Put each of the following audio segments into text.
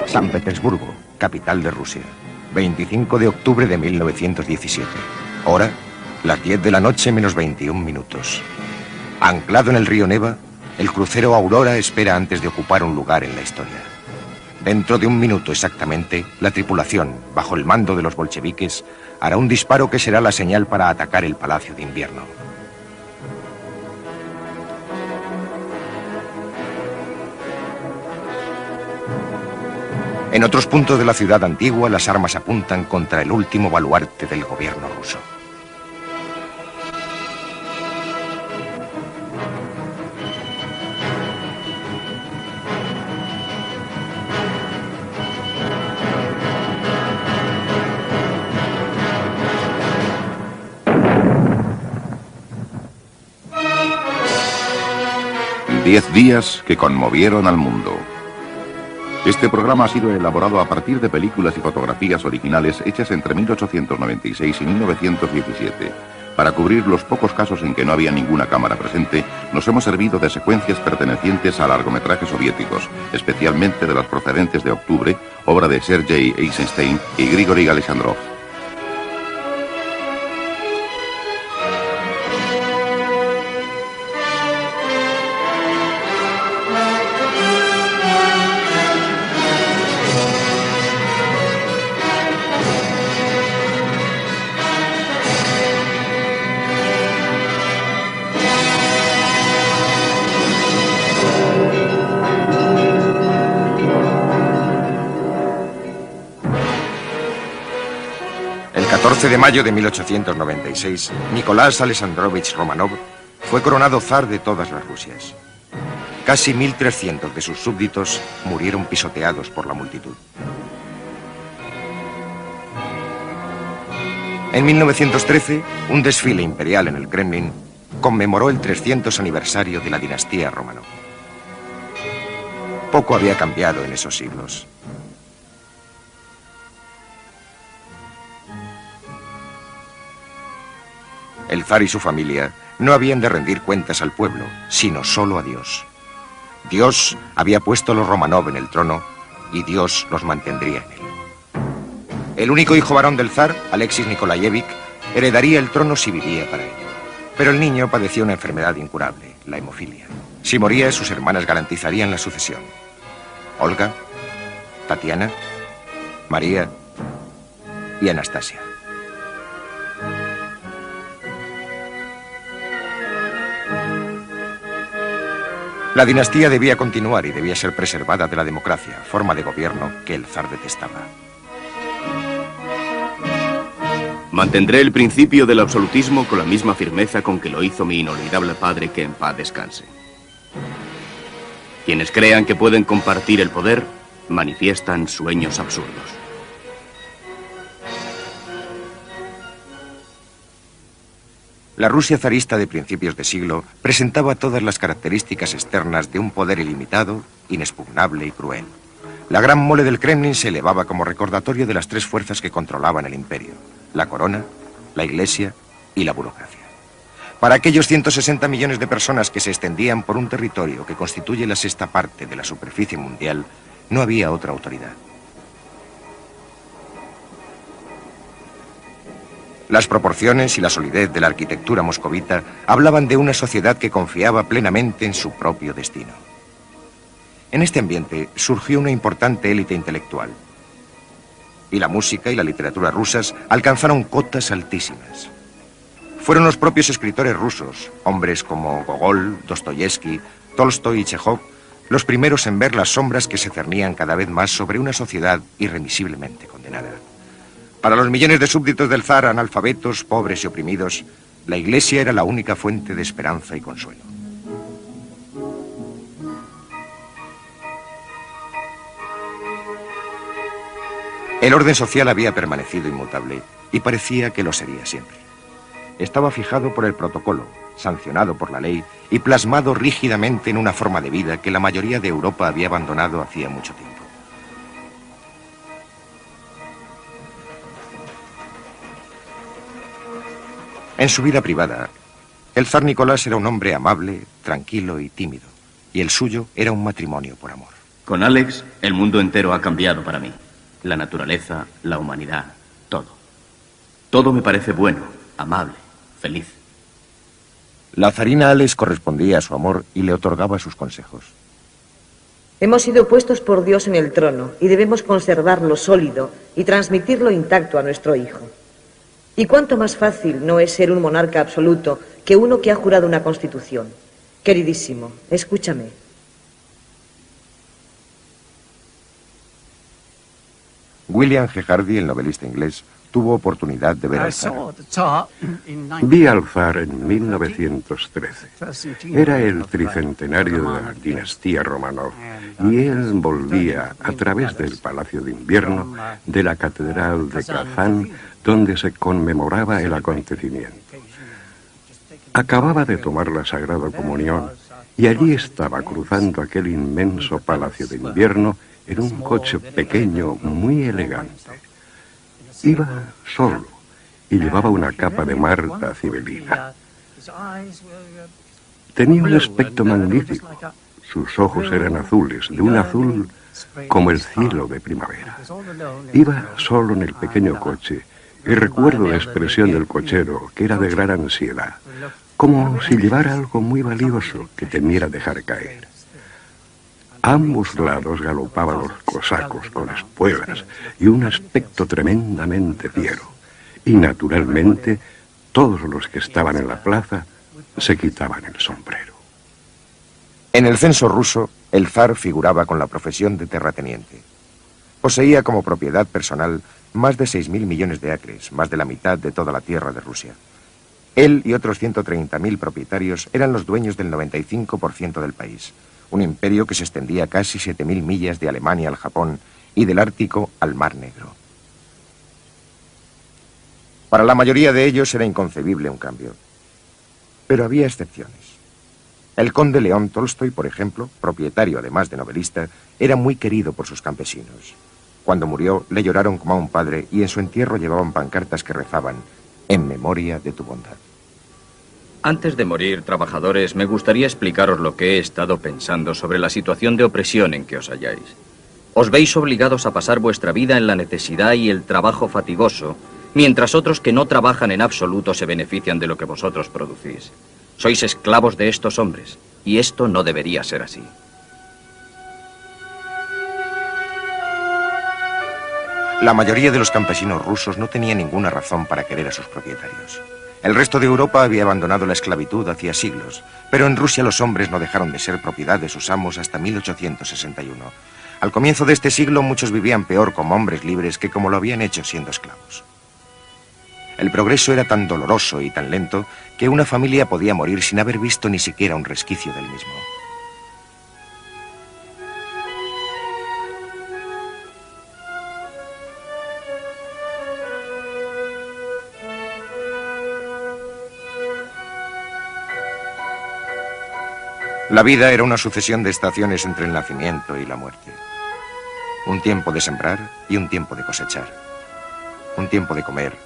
San Petersburgo, capital de Rusia. 25 de octubre de 1917. Hora, las 10 de la noche menos 21 minutos. Anclado en el río Neva, el crucero Aurora espera antes de ocupar un lugar en la historia. Dentro de un minuto exactamente, la tripulación, bajo el mando de los bolcheviques, hará un disparo que será la señal para atacar el Palacio de Invierno. En otros puntos de la ciudad antigua, las armas apuntan contra el último baluarte del gobierno ruso. Diez días que conmovieron al mundo. Este programa ha sido elaborado a partir de películas y fotografías originales hechas entre 1896 y 1917. Para cubrir los pocos casos en que no había ninguna cámara presente, nos hemos servido de secuencias pertenecientes a largometrajes soviéticos, especialmente de las procedentes de Octubre, obra de Sergei Eisenstein y Grigori Alexandrov. El 14 de mayo de 1896, Nicolás Alexandrovich Romanov fue coronado zar de todas las Rusias. Casi 1.300 de sus súbditos murieron pisoteados por la multitud. En 1913, un desfile imperial en el Kremlin conmemoró el 300 aniversario de la dinastía Romanov. Poco había cambiado en esos siglos. El zar y su familia no habían de rendir cuentas al pueblo, sino solo a Dios. Dios había puesto a los Romanov en el trono y Dios los mantendría en él. El único hijo varón del zar, Alexis Nikolayevich, heredaría el trono si vivía para ello. Pero el niño padecía una enfermedad incurable, la hemofilia. Si moría, sus hermanas garantizarían la sucesión. Olga, Tatiana, María y Anastasia. La dinastía debía continuar y debía ser preservada de la democracia, forma de gobierno que el zar detestaba. Mantendré el principio del absolutismo con la misma firmeza con que lo hizo mi inolvidable padre, que en paz descanse. Quienes crean que pueden compartir el poder, manifiestan sueños absurdos. La Rusia zarista de principios de siglo presentaba todas las características externas de un poder ilimitado, inexpugnable y cruel. La gran mole del Kremlin se elevaba como recordatorio de las tres fuerzas que controlaban el imperio: la corona, la iglesia y la burocracia. Para aquellos 160 millones de personas que se extendían por un territorio que constituye la sexta parte de la superficie mundial, no había otra autoridad. Las proporciones y la solidez de la arquitectura moscovita hablaban de una sociedad que confiaba plenamente en su propio destino. En este ambiente surgió una importante élite intelectual. Y la música y la literatura rusas alcanzaron cotas altísimas. Fueron los propios escritores rusos, hombres como Gogol, Dostoyevsky, Tolstoy y Chekhov, los primeros en ver las sombras que se cernían cada vez más sobre una sociedad irremisiblemente condenada. Para los millones de súbditos del zar, analfabetos, pobres y oprimidos, la iglesia era la única fuente de esperanza y consuelo. El orden social había permanecido inmutable y parecía que lo sería siempre. Estaba fijado por el protocolo, sancionado por la ley y plasmado rígidamente en una forma de vida que la mayoría de Europa había abandonado hacía mucho tiempo. En su vida privada, el zar Nicolás era un hombre amable, tranquilo y tímido, y el suyo era un matrimonio por amor. Con Alex, el mundo entero ha cambiado para mí. La naturaleza, la humanidad, todo. Todo me parece bueno, amable, feliz. La zarina Alex correspondía a su amor y le otorgaba sus consejos. Hemos sido puestos por Dios en el trono y debemos conservarlo sólido y transmitirlo intacto a nuestro hijo. Y cuánto más fácil no es ser un monarca absoluto que uno que ha jurado una constitución. Queridísimo, escúchame. William G. Hardy, el novelista inglés, tuvo oportunidad de ver al zar. Vi al zar en 1913. Era el tricentenario de la dinastía Romanov y él volvía a través del Palacio de Invierno de la Catedral de Kazán, donde se conmemoraba el acontecimiento. Acababa de tomar la Sagrada Comunión y allí estaba cruzando aquel inmenso Palacio de Invierno en un coche pequeño muy elegante. Iba solo y llevaba una capa de Marta cibelina. Tenía un aspecto magnífico. Sus ojos eran azules, de un azul como el cielo de primavera. Iba solo en el pequeño coche y recuerdo la expresión del cochero, que era de gran ansiedad, como si llevara algo muy valioso que temiera dejar caer. A ambos lados galopaban los cosacos con espuelas y un aspecto tremendamente fiero. Y naturalmente, todos los que estaban en la plaza se quitaban el sombrero. En el censo ruso, el zar figuraba con la profesión de terrateniente. Poseía como propiedad personal más de 6.000 millones de acres, más de la mitad de toda la tierra de Rusia. Él y otros 130.000 propietarios eran los dueños del 95% del país. Un imperio que se extendía casi 7.000 millas de Alemania al Japón y del Ártico al Mar Negro. Para la mayoría de ellos era inconcebible un cambio. Pero había excepciones. El conde León Tolstoy, por ejemplo, propietario además de novelista, era muy querido por sus campesinos. Cuando murió, le lloraron como a un padre y en su entierro llevaban pancartas que rezaban: en memoria de tu bondad. Antes de morir, trabajadores, me gustaría explicaros lo que he estado pensando sobre la situación de opresión en que os halláis. Os veis obligados a pasar vuestra vida en la necesidad y el trabajo fatigoso, mientras otros que no trabajan en absoluto se benefician de lo que vosotros producís. Sois esclavos de estos hombres, y esto no debería ser así. La mayoría de los campesinos rusos no tenía ninguna razón para querer a sus propietarios. El resto de Europa había abandonado la esclavitud hacía siglos, pero en Rusia los hombres no dejaron de ser propiedad de sus amos hasta 1861. Al comienzo de este siglo muchos vivían peor como hombres libres que como lo habían hecho siendo esclavos. El progreso era tan doloroso y tan lento que una familia podía morir sin haber visto ni siquiera un resquicio del mismo. La vida era una sucesión de estaciones entre el nacimiento y la muerte. Un tiempo de sembrar y un tiempo de cosechar. Un tiempo de comer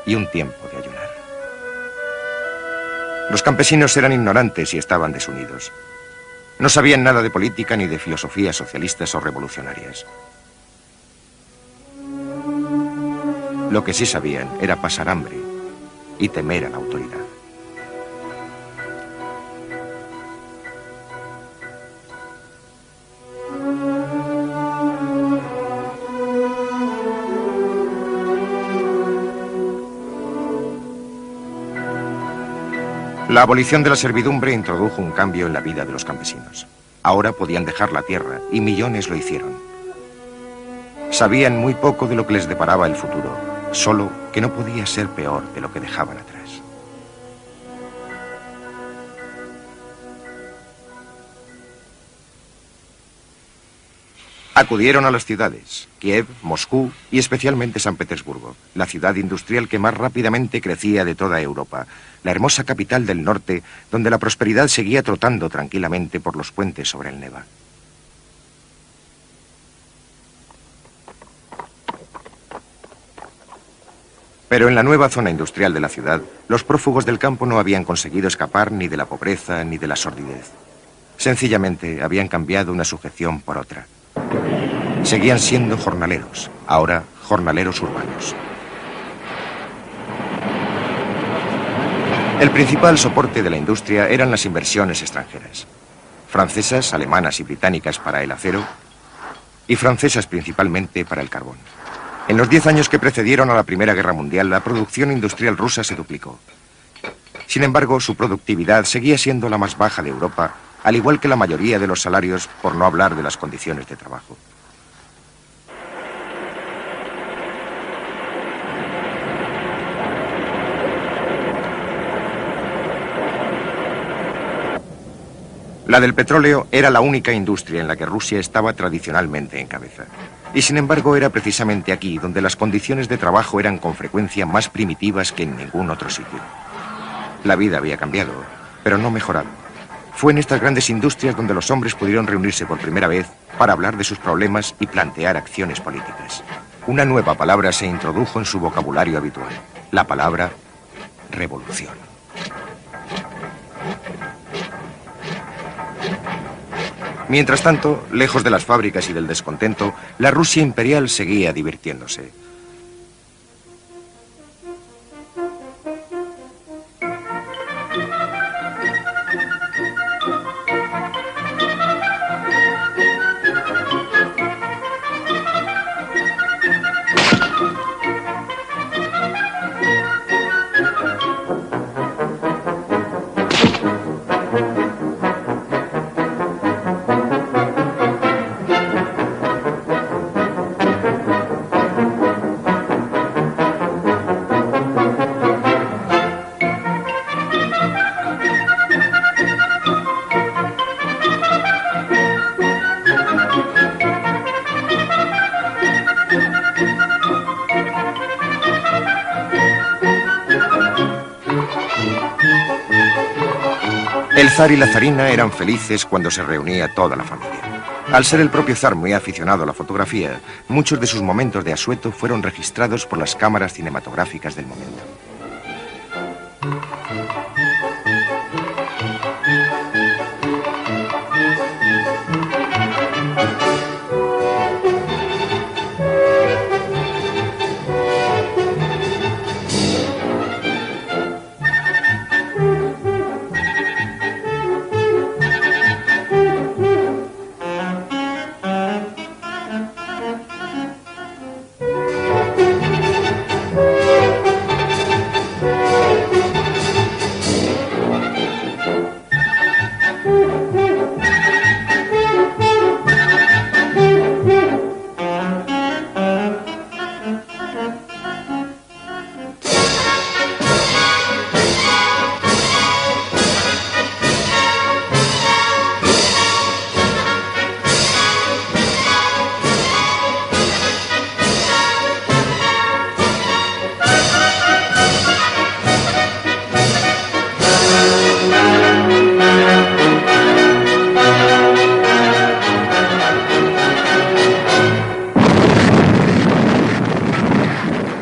y un tiempo de ayunar. Los campesinos eran ignorantes y estaban desunidos. No sabían nada de política ni de filosofías socialistas o revolucionarias. Lo que sí sabían era pasar hambre y temer a la autoridad. La abolición de la servidumbre introdujo un cambio en la vida de los campesinos. Ahora podían dejar la tierra, y millones lo hicieron. Sabían muy poco de lo que les deparaba el futuro, solo que no podía ser peor de lo que dejaban atrás. Acudieron a las ciudades, Kiev, Moscú y especialmente San Petersburgo, la ciudad industrial que más rápidamente crecía de toda Europa, la hermosa capital del norte, donde la prosperidad seguía trotando tranquilamente por los puentes sobre el Neva. Pero en la nueva zona industrial de la ciudad, los prófugos del campo no habían conseguido escapar ni de la pobreza ni de la sordidez. Sencillamente habían cambiado una sujeción por otra. Seguían siendo jornaleros, ahora jornaleros urbanos. El principal soporte de la industria eran las inversiones extranjeras. Francesas, alemanas y británicas para el acero y francesas principalmente para el carbón. En los 10 años que precedieron a la Primera Guerra Mundial, la producción industrial rusa se duplicó. Sin embargo, su productividad seguía siendo la más baja de Europa, al igual que la mayoría de los salarios, por no hablar de las condiciones de trabajo. La del petróleo era la única industria en la que Rusia estaba tradicionalmente en cabeza. Y sin embargo era precisamente aquí donde las condiciones de trabajo eran con frecuencia más primitivas que en ningún otro sitio. La vida había cambiado, pero no mejorado. Fue en estas grandes industrias donde los hombres pudieron reunirse por primera vez para hablar de sus problemas y plantear acciones políticas. Una nueva palabra se introdujo en su vocabulario habitual, la palabra revolución. Mientras tanto, lejos de las fábricas y del descontento, la Rusia imperial seguía divirtiéndose. El zar y la zarina eran felices cuando se reunía toda la familia. Al ser el propio zar muy aficionado a la fotografía, muchos de sus momentos de asueto fueron registrados por las cámaras cinematográficas del momento.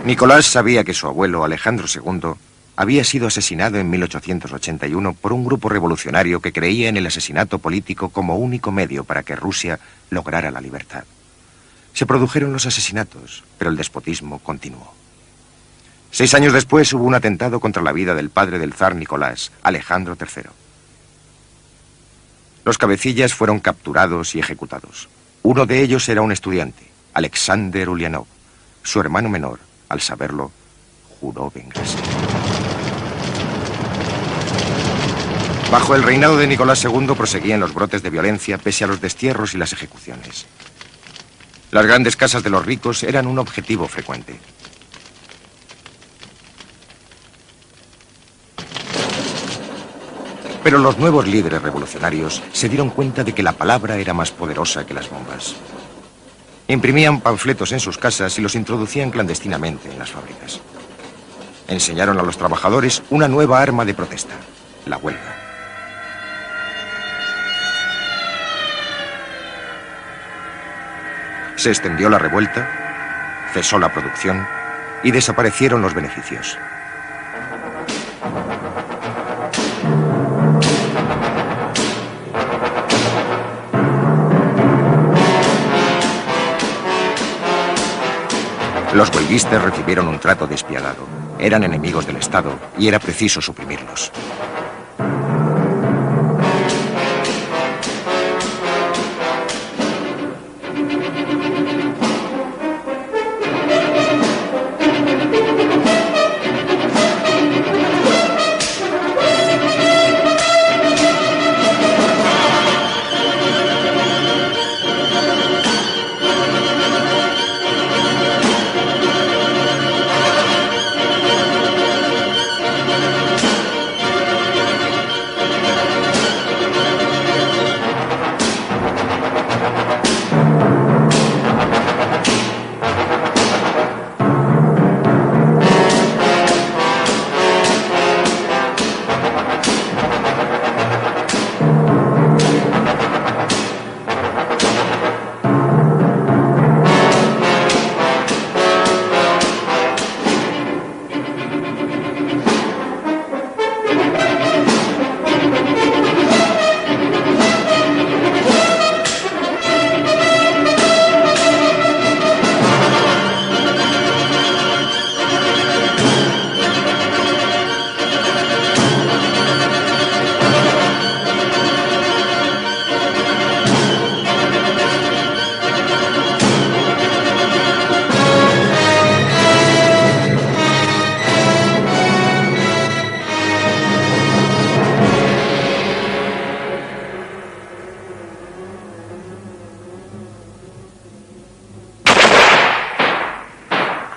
Nicolás sabía que su abuelo, Alejandro II, había sido asesinado en 1881 por un grupo revolucionario que creía en el asesinato político como único medio para que Rusia lograra la libertad. Se produjeron los asesinatos, pero el despotismo continuó. 6 años después hubo un atentado contra la vida del padre del zar Nicolás, Alejandro III. Los cabecillas fueron capturados y ejecutados. Uno de ellos era un estudiante, Alexander Ulyanov. Su hermano menor, al saberlo, juró vengarse. Bajo el reinado de Nicolás II proseguían los brotes de violencia pese a los destierros y las ejecuciones. Las grandes casas de los ricos eran un objetivo frecuente. Pero los nuevos líderes revolucionarios se dieron cuenta de que la palabra era más poderosa que las bombas. Imprimían panfletos en sus casas y los introducían clandestinamente en las fábricas. Enseñaron a los trabajadores una nueva arma de protesta, la huelga. Se extendió la revuelta, cesó la producción y desaparecieron los beneficios. Los huelguistas recibieron un trato despiadado. Eran enemigos del Estado y era preciso suprimirlos.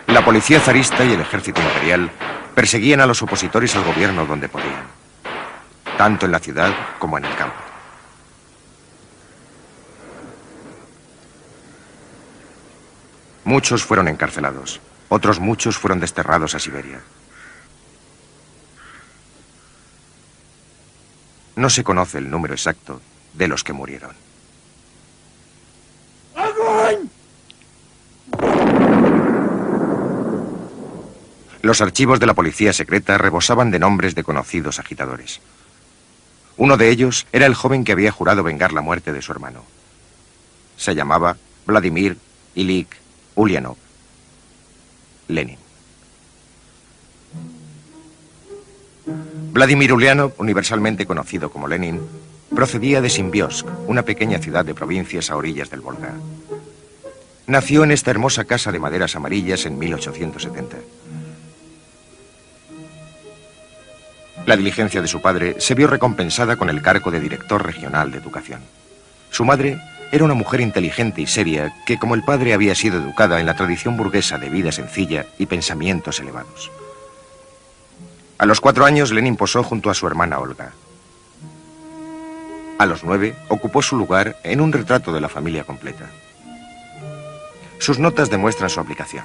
La policía zarista y el ejército imperial perseguían a los opositores al gobierno donde podían, tanto en la ciudad como en el campo. Muchos fueron encarcelados, otros muchos fueron desterrados a Siberia. No se conoce el número exacto de los que murieron. Los archivos de la policía secreta rebosaban de nombres de conocidos agitadores. Uno de ellos era el joven que había jurado vengar la muerte de su hermano. Se llamaba Vladimir Ilich Ulyanov. Lenin. Vladimir Ulyanov, universalmente conocido como Lenin, procedía de Simbiosk, una pequeña ciudad de provincias a orillas del Volga. Nació en esta hermosa casa de maderas amarillas en 1870. La diligencia de su padre se vio recompensada con el cargo de director regional de educación. Su madre era una mujer inteligente y seria que, como el padre, había sido educada en la tradición burguesa de vida sencilla y pensamientos elevados. A los 4 años, Lenin posó junto a su hermana Olga. A los 9, ocupó su lugar en un retrato de la familia completa. Sus notas demuestran su aplicación,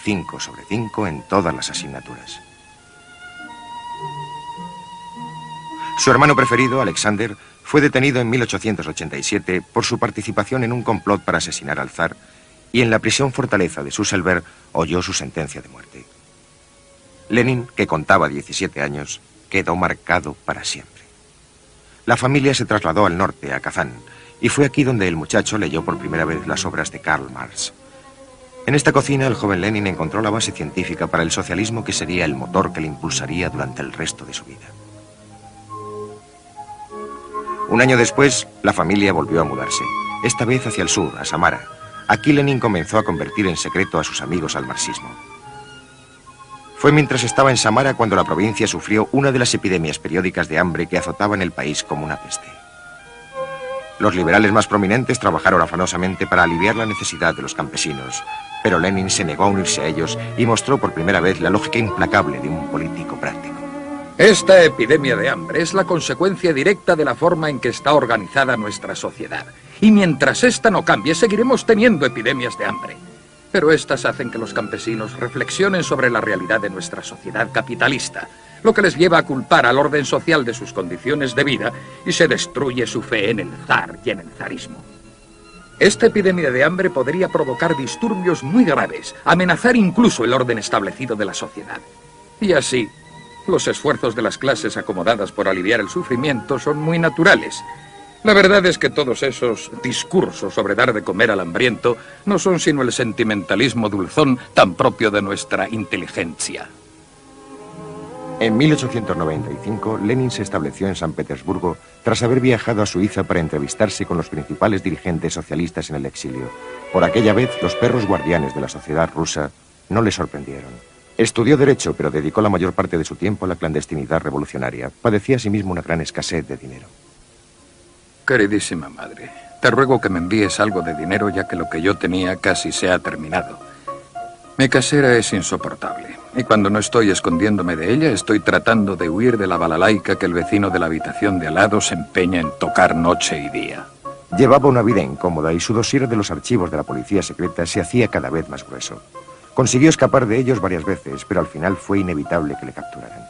5 sobre 5 en todas las asignaturas. Su hermano preferido, Alexander, fue detenido en 1887 por su participación en un complot para asesinar al zar y en la prisión fortaleza de Susselberg oyó su sentencia de muerte. Lenin, que contaba 17 años, quedó marcado para siempre. La familia se trasladó al norte, a Kazán, y fue aquí donde el muchacho leyó por primera vez las obras de Karl Marx. En esta cocina, el joven Lenin encontró la base científica para el socialismo que sería el motor que le impulsaría durante el resto de su vida. Un año después, la familia volvió a mudarse, esta vez hacia el sur, a Samara. Aquí Lenin comenzó a convertir en secreto a sus amigos al marxismo. Fue mientras estaba en Samara cuando la provincia sufrió una de las epidemias periódicas de hambre que azotaban el país como una peste. Los liberales más prominentes trabajaron afanosamente para aliviar la necesidad de los campesinos, pero Lenin se negó a unirse a ellos y mostró por primera vez la lógica implacable de un político práctico. Esta epidemia de hambre es la consecuencia directa de la forma en que está organizada nuestra sociedad. Y mientras esta no cambie, seguiremos teniendo epidemias de hambre. Pero estas hacen que los campesinos reflexionen sobre la realidad de nuestra sociedad capitalista, lo que les lleva a culpar al orden social de sus condiciones de vida y se destruye su fe en el zar y en el zarismo. Esta epidemia de hambre podría provocar disturbios muy graves, amenazar incluso el orden establecido de la sociedad. Y así, los esfuerzos de las clases acomodadas por aliviar el sufrimiento son muy naturales. La verdad es que todos esos discursos sobre dar de comer al hambriento no son sino el sentimentalismo dulzón tan propio de nuestra inteligencia. En 1895, Lenin se estableció en San Petersburgo tras haber viajado a Suiza para entrevistarse con los principales dirigentes socialistas en el exilio. Por aquella vez, los perros guardianes de la sociedad rusa no le sorprendieron. Estudió Derecho, pero dedicó la mayor parte de su tiempo a la clandestinidad revolucionaria. Padecía asimismo una gran escasez de dinero. Queridísima madre, te ruego que me envíes algo de dinero, ya que lo que yo tenía casi se ha terminado. Mi casera es insoportable, y cuando no estoy escondiéndome de ella, estoy tratando de huir de la balalaica que el vecino de la habitación de al lado se empeña en tocar noche y día. Llevaba una vida incómoda y su dossier de los archivos de la policía secreta se hacía cada vez más grueso. Consiguió escapar de ellos varias veces, pero al final fue inevitable que le capturaran.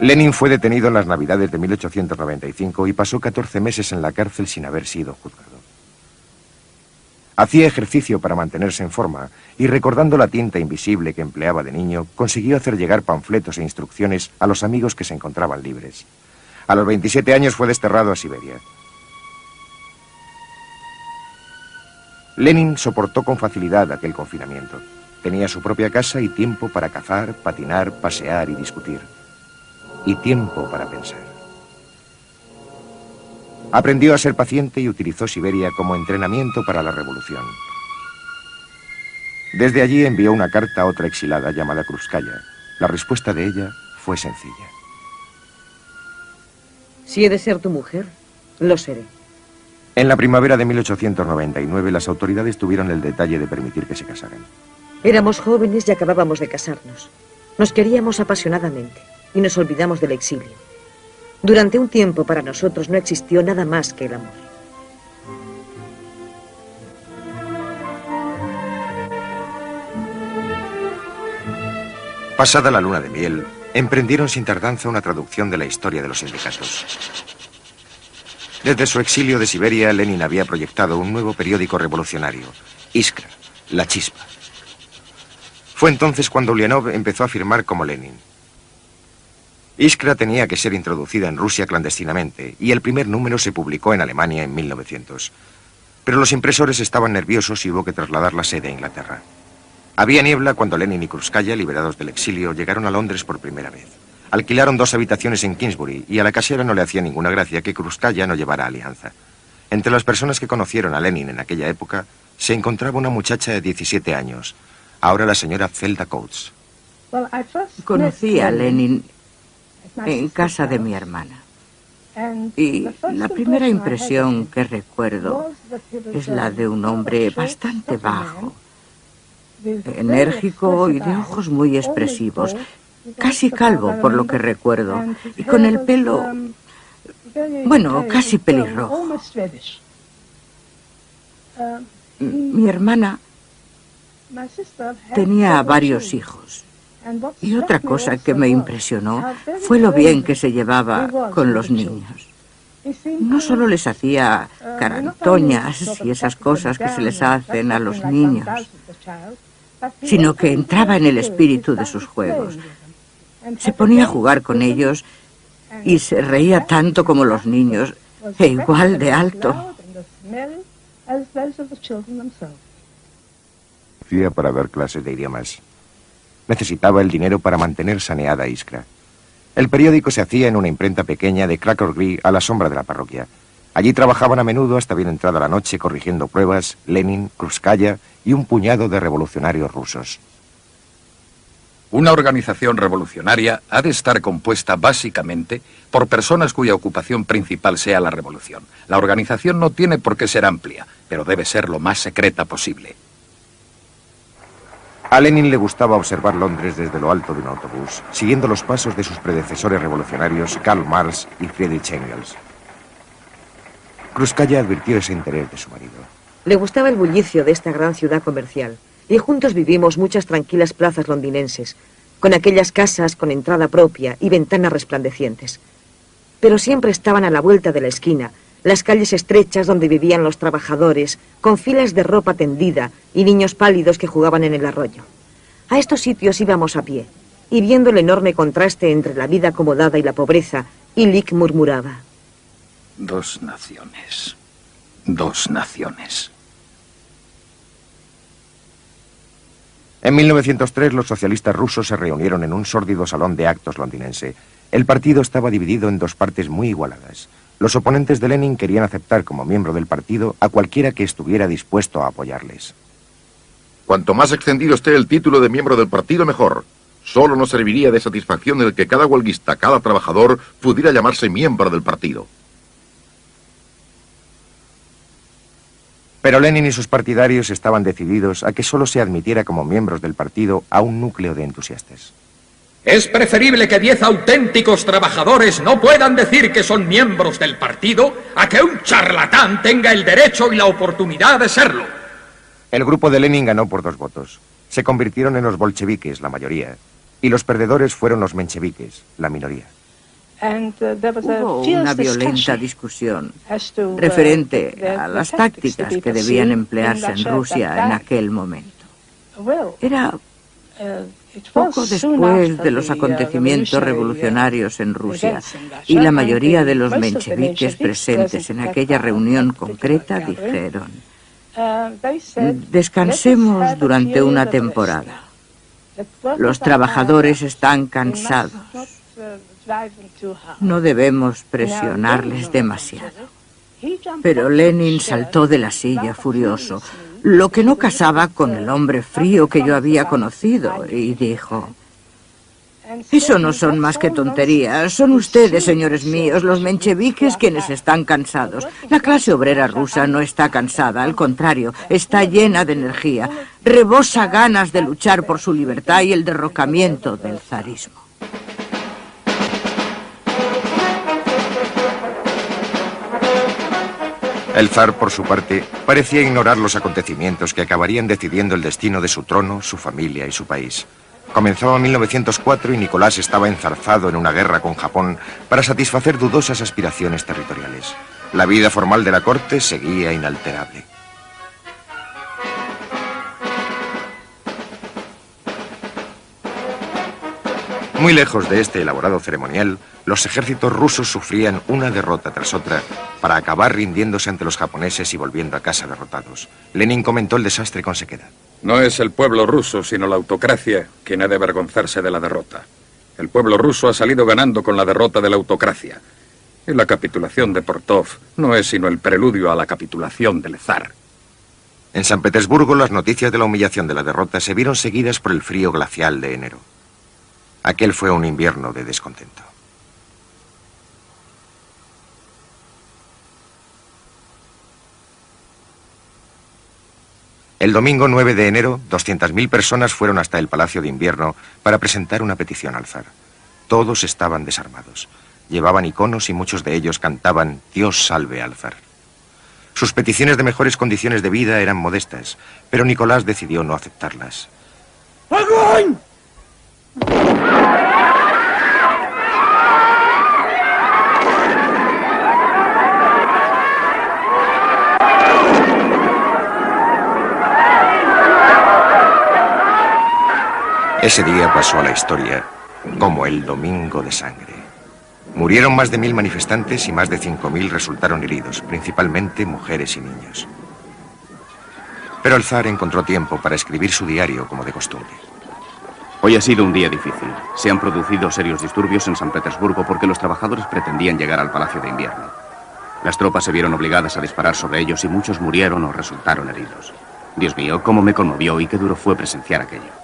Lenin fue detenido en las Navidades de 1895 y pasó 14 meses en la cárcel sin haber sido juzgado. Hacía ejercicio para mantenerse en forma y, recordando la tinta invisible que empleaba de niño, consiguió hacer llegar panfletos e instrucciones a los amigos que se encontraban libres. A los 27 años fue desterrado a Siberia. Lenin soportó con facilidad aquel confinamiento. Tenía su propia casa y tiempo para cazar, patinar, pasear y discutir. Y tiempo para pensar. Aprendió a ser paciente y utilizó Siberia como entrenamiento para la revolución. Desde allí envió una carta a otra exilada llamada Krúpskaya. La respuesta de ella fue sencilla. Si he de ser tu mujer, lo seré. En la primavera de 1899 las autoridades tuvieron el detalle de permitir que se casaran. Éramos jóvenes y acabábamos de casarnos. Nos queríamos apasionadamente y nos olvidamos del exilio. Durante un tiempo para nosotros no existió nada más que el amor. Pasada la luna de miel, emprendieron sin tardanza una traducción de la historia de los sindicatos. Desde su exilio de Siberia, Lenin había proyectado un nuevo periódico revolucionario, Iskra, La Chispa. Fue entonces cuando Ulianov empezó a firmar como Lenin. Iskra tenía que ser introducida en Rusia clandestinamente y el primer número se publicó en Alemania en 1900. Pero los impresores estaban nerviosos y hubo que trasladar la sede a Inglaterra. Había niebla cuando Lenin y Krúpskaya, liberados del exilio, llegaron a Londres por primera vez. Alquilaron 2 habitaciones en Kingsbury y a la casera no le hacía ninguna gracia que Krúpskaya no llevara alianza. Entre las personas que conocieron a Lenin en aquella época se encontraba una muchacha de 17 años, ahora la señora Zelda Coates. Conocí a Lenin en casa de mi hermana. Y la primera impresión que recuerdo es la de un hombre bastante bajo, enérgico y de ojos muy expresivos, casi calvo por lo que recuerdo, y con el pelo, bueno, casi pelirrojo. Mi hermana tenía varios hijos. Y otra cosa que me impresionó fue lo bien que se llevaba con los niños. No solo les hacía carantoñas y esas cosas que se les hacen a los niños, sino que entraba en el espíritu de sus juegos. Se ponía a jugar con ellos y se reía tanto como los niños, e igual de alto. Hacía para dar clases de idiomas. Necesitaba el dinero para mantener saneada Iskra. El periódico se hacía en una imprenta pequeña de Krakow Green a la sombra de la parroquia. Allí trabajaban a menudo hasta bien entrada la noche corrigiendo pruebas Lenin, Krúpskaya y un puñado de revolucionarios rusos. Una organización revolucionaria ha de estar compuesta básicamente por personas cuya ocupación principal sea la revolución. La organización no tiene por qué ser amplia, pero debe ser lo más secreta posible. A Lenin le gustaba observar Londres desde lo alto de un autobús, siguiendo los pasos de sus predecesores revolucionarios Karl Marx y Friedrich Engels. Krúpskaya advirtió ese interés de su marido. Le gustaba el bullicio de esta gran ciudad comercial, y juntos vivimos muchas tranquilas plazas londinenses, con aquellas casas con entrada propia y ventanas resplandecientes. Pero siempre estaban a la vuelta de la esquina las calles estrechas donde vivían los trabajadores, con filas de ropa tendida y niños pálidos que jugaban en el arroyo. A estos sitios íbamos a pie, y viendo el enorme contraste entre la vida acomodada y la pobreza, Illich murmuraba: Dos naciones. Dos naciones. En 1903 los socialistas rusos se reunieron en un sórdido salón de actos londinense. El partido estaba dividido en dos partes muy igualadas. Los oponentes de Lenin querían aceptar como miembro del partido a cualquiera que estuviera dispuesto a apoyarles. Cuanto más extendido esté el título de miembro del partido, mejor. Solo nos serviría de satisfacción el que cada huelguista, cada trabajador, pudiera llamarse miembro del partido. Pero Lenin y sus partidarios estaban decididos a que solo se admitiera como miembros del partido a un núcleo de entusiastas. Es preferible que 10 auténticos trabajadores no puedan decir que son miembros del partido a que un charlatán tenga el derecho y la oportunidad de serlo. El grupo de Lenin ganó por 2 votos. Se convirtieron en los bolcheviques, la mayoría, y los perdedores fueron los mencheviques, la minoría. Hubo una violenta discusión referente a las tácticas que debían emplearse en Rusia en aquel momento. Era poco después de los acontecimientos revolucionarios en Rusia, y la mayoría de los mencheviques presentes en aquella reunión concreta dijeron: descansemos durante una temporada. Los trabajadores están cansados. No debemos presionarles demasiado. Pero Lenin saltó de la silla furioso, lo que no casaba con el hombre frío que yo había conocido, y dijo: eso no son más que tonterías. Son ustedes, señores míos, los mencheviques, quienes están cansados. La clase obrera rusa no está cansada, al contrario, está llena de energía. Rebosa ganas de luchar por su libertad y el derrocamiento del zarismo. El zar, por su parte, parecía ignorar los acontecimientos que acabarían decidiendo el destino de su trono, su familia y su país. Comenzaba 1904 y Nicolás estaba enzarzado en una guerra con Japón para satisfacer dudosas aspiraciones territoriales. La vida formal de la corte seguía inalterable. Muy lejos de este elaborado ceremonial, los ejércitos rusos sufrían una derrota tras otra para acabar rindiéndose ante los japoneses y volviendo a casa derrotados. Lenin comentó el desastre con sequedad. No es el pueblo ruso, sino la autocracia, quien ha de avergonzarse de la derrota. El pueblo ruso ha salido ganando con la derrota de la autocracia. Y la capitulación de Portov no es sino el preludio a la capitulación del zar. En San Petersburgo, las noticias de la humillación de la derrota se vieron seguidas por el frío glacial de enero. Aquel fue un invierno de descontento. El domingo 9 de enero, 200.000 personas fueron hasta el Palacio de Invierno para presentar una petición al zar. Todos estaban desarmados. Llevaban iconos y muchos de ellos cantaban «Dios salve al zar». Sus peticiones de mejores condiciones de vida eran modestas, pero Nicolás decidió no aceptarlas. ¡Agón! Ese día pasó a la historia como el Domingo de Sangre. Murieron más de 1000 manifestantes y más de 5000 resultaron heridos, principalmente mujeres y niños. Pero el zar encontró tiempo para escribir su diario como de costumbre. Hoy ha sido un día difícil. Se han producido serios disturbios en San Petersburgo porque los trabajadores pretendían llegar al Palacio de Invierno. Las tropas se vieron obligadas a disparar sobre ellos y muchos murieron o resultaron heridos. Dios mío, cómo me conmovió y qué duro fue presenciar aquello.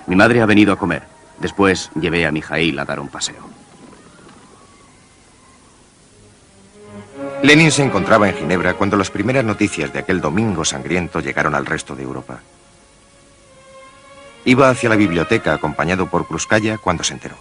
Mi madre ha venido a comer. Después llevé a Mijaíl a dar un paseo. Lenin se encontraba en Ginebra cuando las primeras noticias de aquel domingo sangriento llegaron al resto de Europa. Iba hacia la biblioteca acompañado por Krúpskaya cuando se enteró.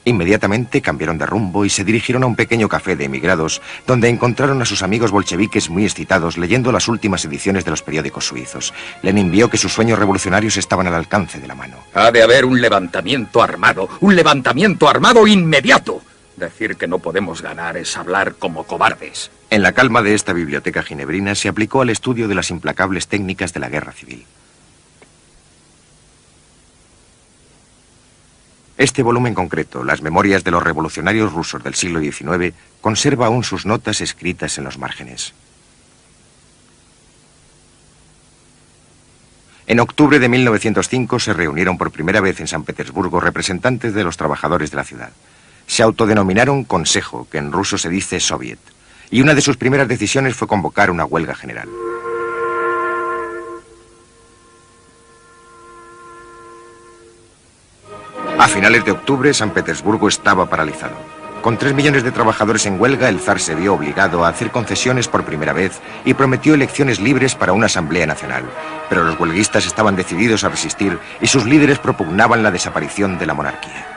Inmediatamente cambiaron de rumbo y se dirigieron a un pequeño café de emigrados donde encontraron a sus amigos bolcheviques muy excitados leyendo las últimas ediciones de los periódicos suizos. Lenin vio que sus sueños revolucionarios estaban al alcance de la mano. Ha de haber un levantamiento armado inmediato. Decir que no podemos ganar es hablar como cobardes. En la calma de esta biblioteca ginebrina se aplicó al estudio de las implacables técnicas de la guerra civil. Este volumen concreto, Las memorias de los revolucionarios rusos del siglo XIX, conserva aún sus notas escritas en los márgenes. En octubre de 1905 se reunieron por primera vez en San Petersburgo representantes de los trabajadores de la ciudad. Se autodenominaron Consejo, que en ruso se dice Soviet, y una de sus primeras decisiones fue convocar una huelga general. A finales de octubre, San Petersburgo estaba paralizado. Con 3 millones de trabajadores en huelga, el zar se vio obligado a hacer concesiones por primera vez y prometió elecciones libres para una asamblea nacional. Pero los huelguistas estaban decididos a resistir y sus líderes propugnaban la desaparición de la monarquía.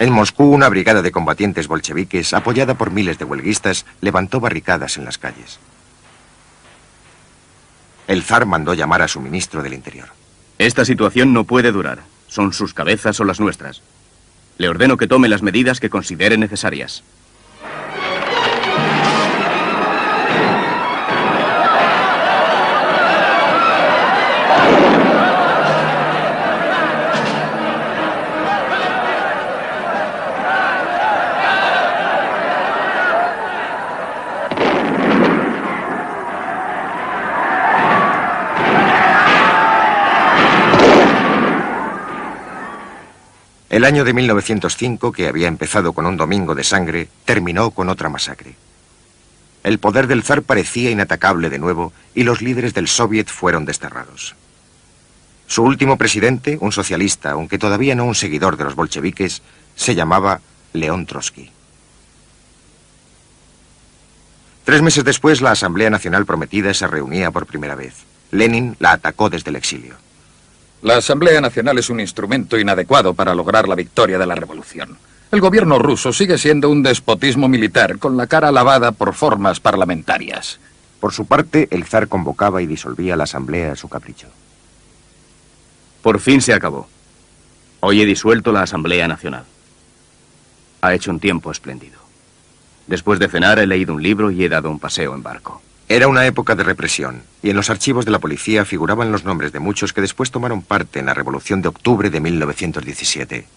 En Moscú, una brigada de combatientes bolcheviques, apoyada por miles de huelguistas, levantó barricadas en las calles. El zar mandó llamar a su ministro del Interior. Esta situación no puede durar. Son sus cabezas o las nuestras. Le ordeno que tome las medidas que considere necesarias. El año de 1905, que había empezado con un domingo de sangre, terminó con otra masacre. El poder del zar parecía inatacable de nuevo y los líderes del Soviet fueron desterrados. Su último presidente, un socialista, aunque todavía no un seguidor de los bolcheviques, se llamaba León Trotsky. 3 meses después, la Asamblea Nacional Prometida se reunía por primera vez. Lenin la atacó desde el exilio. La Asamblea Nacional es un instrumento inadecuado para lograr la victoria de la revolución. El gobierno ruso sigue siendo un despotismo militar con la cara lavada por formas parlamentarias. Por su parte, el zar convocaba y disolvía la asamblea a su capricho. Por fin se acabó. Hoy he disuelto la Asamblea Nacional. Ha hecho un tiempo espléndido. Después de cenar he leído un libro y he dado un paseo en barco. Era una época de represión, y en los archivos de la policía figuraban los nombres de muchos que después tomaron parte en la Revolución de Octubre de 1917.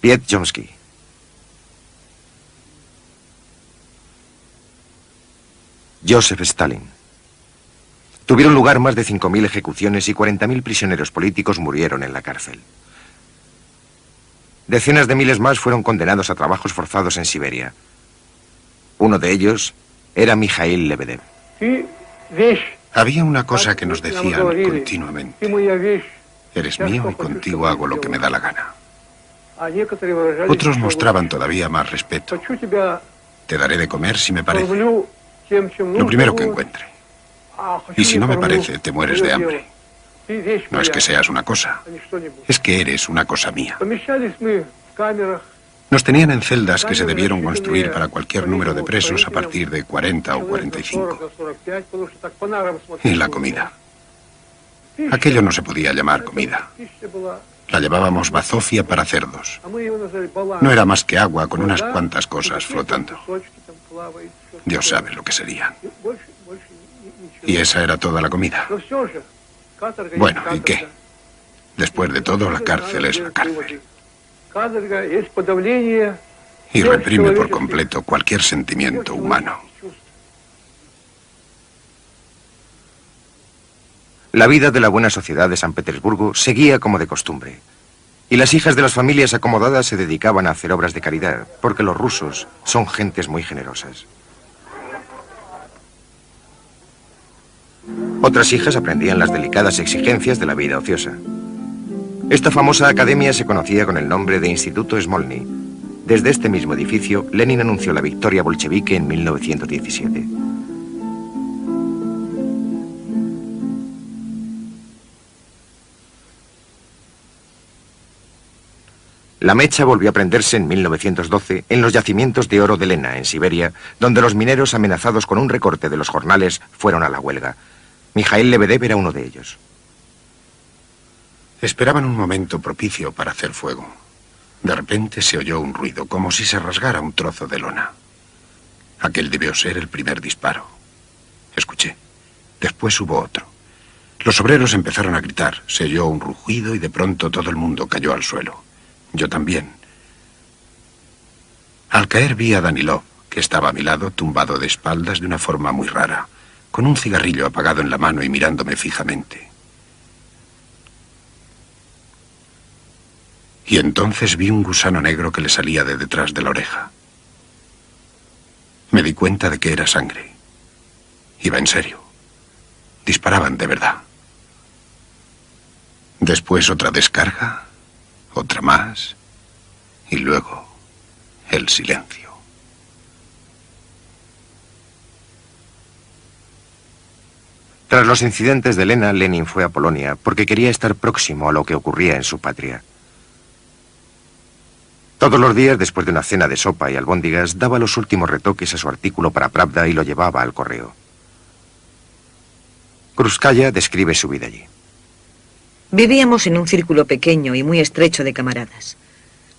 Piet Chomsky. Joseph Stalin. Tuvieron lugar más de 5.000 ejecuciones y 40.000 prisioneros políticos murieron en la cárcel. Decenas de miles más fueron condenados a trabajos forzados en Siberia. Uno de ellos era Mikhail Lebedev. Había una cosa que nos decían continuamente. Eres mío y contigo hago lo que me da la gana. Otros mostraban todavía más respeto. Te daré de comer si me parece. Lo primero que encuentre. Y si no me parece, te mueres de hambre. No es que seas una cosa, es que eres una cosa mía. Nos tenían en celdas que se debieron construir para cualquier número de presos a partir de 40 o 45. Y la comida. Aquello no se podía llamar comida. La llamábamos bazofia para cerdos. No era más que agua con unas cuantas cosas flotando. Dios sabe lo que sería. Y esa era toda la comida. Bueno, ¿y qué? Después de todo, la cárcel es la cárcel. Y reprime por completo cualquier sentimiento humano. La vida de la buena sociedad de San Petersburgo seguía como de costumbre. Y las hijas de las familias acomodadas se dedicaban a hacer obras de caridad, porque los rusos son gentes muy generosas. Otras hijas aprendían las delicadas exigencias de la vida ociosa. Esta famosa academia se conocía con el nombre de Instituto Smolny. Desde este mismo edificio, Lenin anunció la victoria bolchevique en 1917. La mecha volvió a prenderse en 1912 en los yacimientos de oro de Lena, en Siberia, donde los mineros amenazados con un recorte de los jornales fueron a la huelga. Mikhail Lebedev era uno de ellos. Esperaban un momento propicio para hacer fuego. De repente se oyó un ruido, como si se rasgara un trozo de lona. Aquel debió ser el primer disparo. Escuché. Después hubo otro. Los obreros empezaron a gritar. Se oyó un rugido y de pronto todo el mundo cayó al suelo. Yo también. Al caer vi a Danilov, que estaba a mi lado, tumbado de espaldas de una forma muy rara, con un cigarrillo apagado en la mano y mirándome fijamente. Y entonces vi un gusano negro que le salía de detrás de la oreja. Me di cuenta de que era sangre. Iba en serio. Disparaban de verdad. Después otra descarga, otra más, y luego el silencio. Tras los incidentes de Lena, Lenin fue a Polonia porque quería estar próximo a lo que ocurría en su patria. Todos los días, después de una cena de sopa y albóndigas, daba los últimos retoques a su artículo para Pravda y lo llevaba al correo. Krupskaya describe su vida allí. Vivíamos en un círculo pequeño y muy estrecho de camaradas.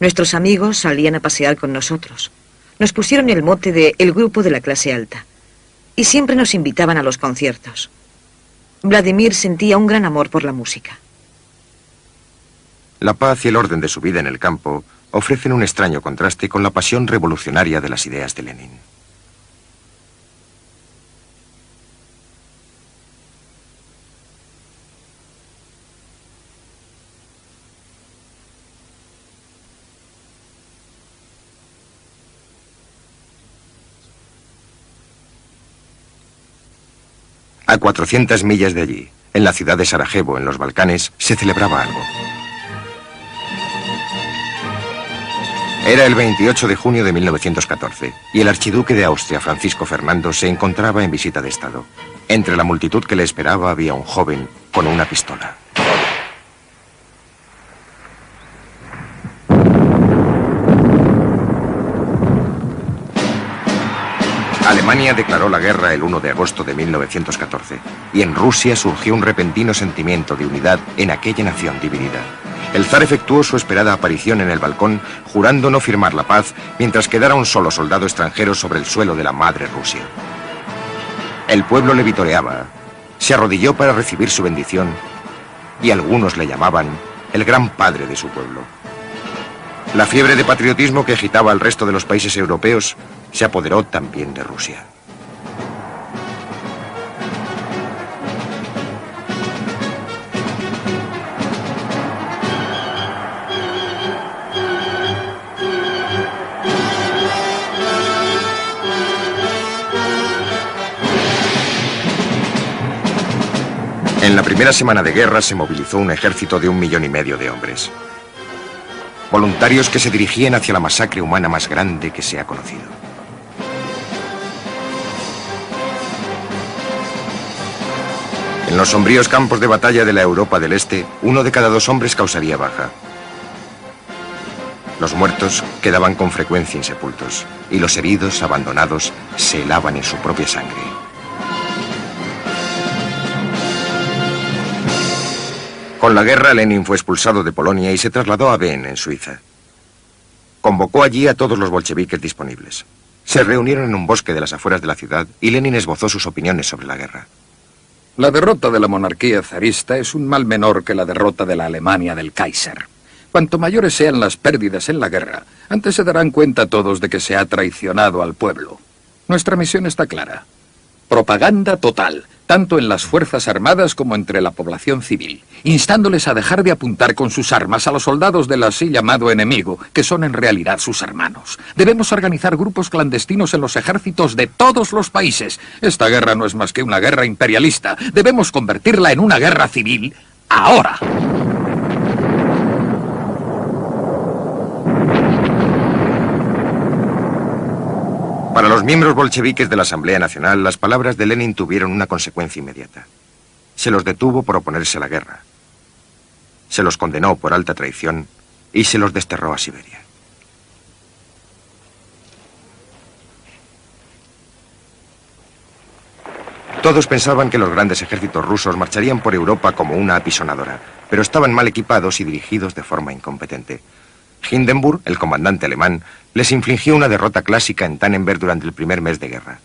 Nuestros amigos salían a pasear con nosotros. Nos pusieron el mote de el grupo de la clase alta. Y siempre nos invitaban a los conciertos. Vladimir sentía un gran amor por la música. La paz y el orden de su vida en el campo ofrecen un extraño contraste con la pasión revolucionaria de las ideas de Lenin. A 400 millas de allí, en la ciudad de Sarajevo, en los Balcanes, se celebraba algo. Era el 28 de junio de 1914 y el archiduque de Austria, Francisco Fernando, se encontraba en visita de Estado. Entre la multitud que le esperaba había un joven con una pistola. Alemania declaró la guerra el 1 de agosto de 1914 y en Rusia surgió un repentino sentimiento de unidad en aquella nación dividida. El zar efectuó su esperada aparición en el balcón, jurando no firmar la paz mientras quedara un solo soldado extranjero sobre el suelo de la madre Rusia. El pueblo le vitoreaba, se arrodilló para recibir su bendición y algunos le llamaban el gran padre de su pueblo. La fiebre de patriotismo que agitaba al resto de los países europeos se apoderó también de Rusia. En la primera semana de guerra se movilizó un ejército de 1,5 millones de hombres. Voluntarios que se dirigían hacia la masacre humana más grande que se ha conocido. En los sombríos campos de batalla de la Europa del Este, 1 de cada 2 hombres causaría baja. Los muertos quedaban con frecuencia insepultos y los heridos, abandonados, se helaban en su propia sangre. Con la guerra, Lenin fue expulsado de Polonia y se trasladó a Wien, en Suiza. Convocó allí a todos los bolcheviques disponibles. Se reunieron en un bosque de las afueras de la ciudad y Lenin esbozó sus opiniones sobre la guerra. La derrota de la monarquía zarista es un mal menor que la derrota de la Alemania del Kaiser. Cuanto mayores sean las pérdidas en la guerra, antes se darán cuenta todos de que se ha traicionado al pueblo. Nuestra misión está clara. Propaganda total, tanto en las Fuerzas Armadas como entre la población civil, instándoles a dejar de apuntar con sus armas a los soldados del así llamado enemigo, que son en realidad sus hermanos. Debemos organizar grupos clandestinos en los ejércitos de todos los países. Esta guerra no es más que una guerra imperialista. Debemos convertirla en una guerra civil ahora. Para los miembros bolcheviques de la Asamblea Nacional, las palabras de Lenin tuvieron una consecuencia inmediata. Se los detuvo por oponerse a la guerra. Se los condenó por alta traición y se los desterró a Siberia. Todos pensaban que los grandes ejércitos rusos marcharían por Europa como una apisonadora, pero estaban mal equipados y dirigidos de forma incompetente. Hindenburg, el comandante alemán, les infligió una derrota clásica en Tannenberg durante el primer mes de guerra.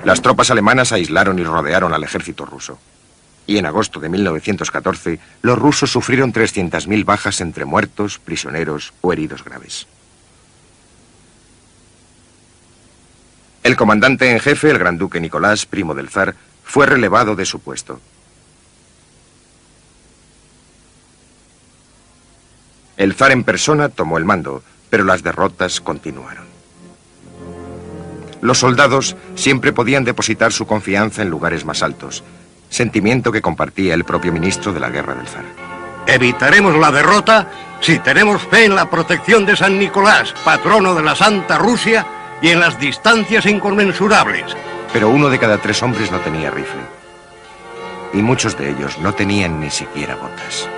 Las tropas alemanas aislaron y rodearon al ejército ruso. Y en agosto de 1914, los rusos sufrieron 300.000 bajas entre muertos, prisioneros o heridos graves. El comandante en jefe, el gran duque Nicolás, primo del zar, fue relevado de su puesto. El zar en persona tomó el mando, pero las derrotas continuaron. Los soldados siempre podían depositar su confianza en lugares más altos, sentimiento que compartía el propio ministro de la guerra del zar. Evitaremos la derrota si tenemos fe en la protección de San Nicolás, patrono de la Santa Rusia, y en las distancias inconmensurables. Pero 1 de cada 3 hombres no tenía rifle. Y muchos de ellos no tenían ni siquiera botas.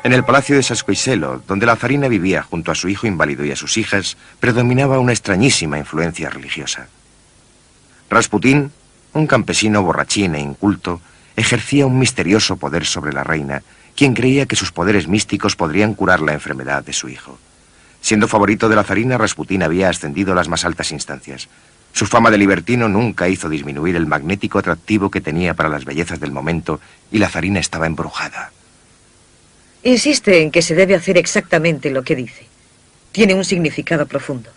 En el palacio de Sascoiselo, donde la zarina vivía junto a su hijo inválido y a sus hijas, predominaba una extrañísima influencia religiosa. Rasputín, un campesino borrachín e inculto, ejercía un misterioso poder sobre la reina, quien creía que sus poderes místicos podrían curar la enfermedad de su hijo. Siendo favorito de la zarina, Rasputín había ascendido a las más altas instancias. Su fama de libertino nunca hizo disminuir el magnético atractivo que tenía para las bellezas del momento, y la zarina estaba embrujada. Insiste en que se debe hacer exactamente lo que dice. Tiene un significado profundo.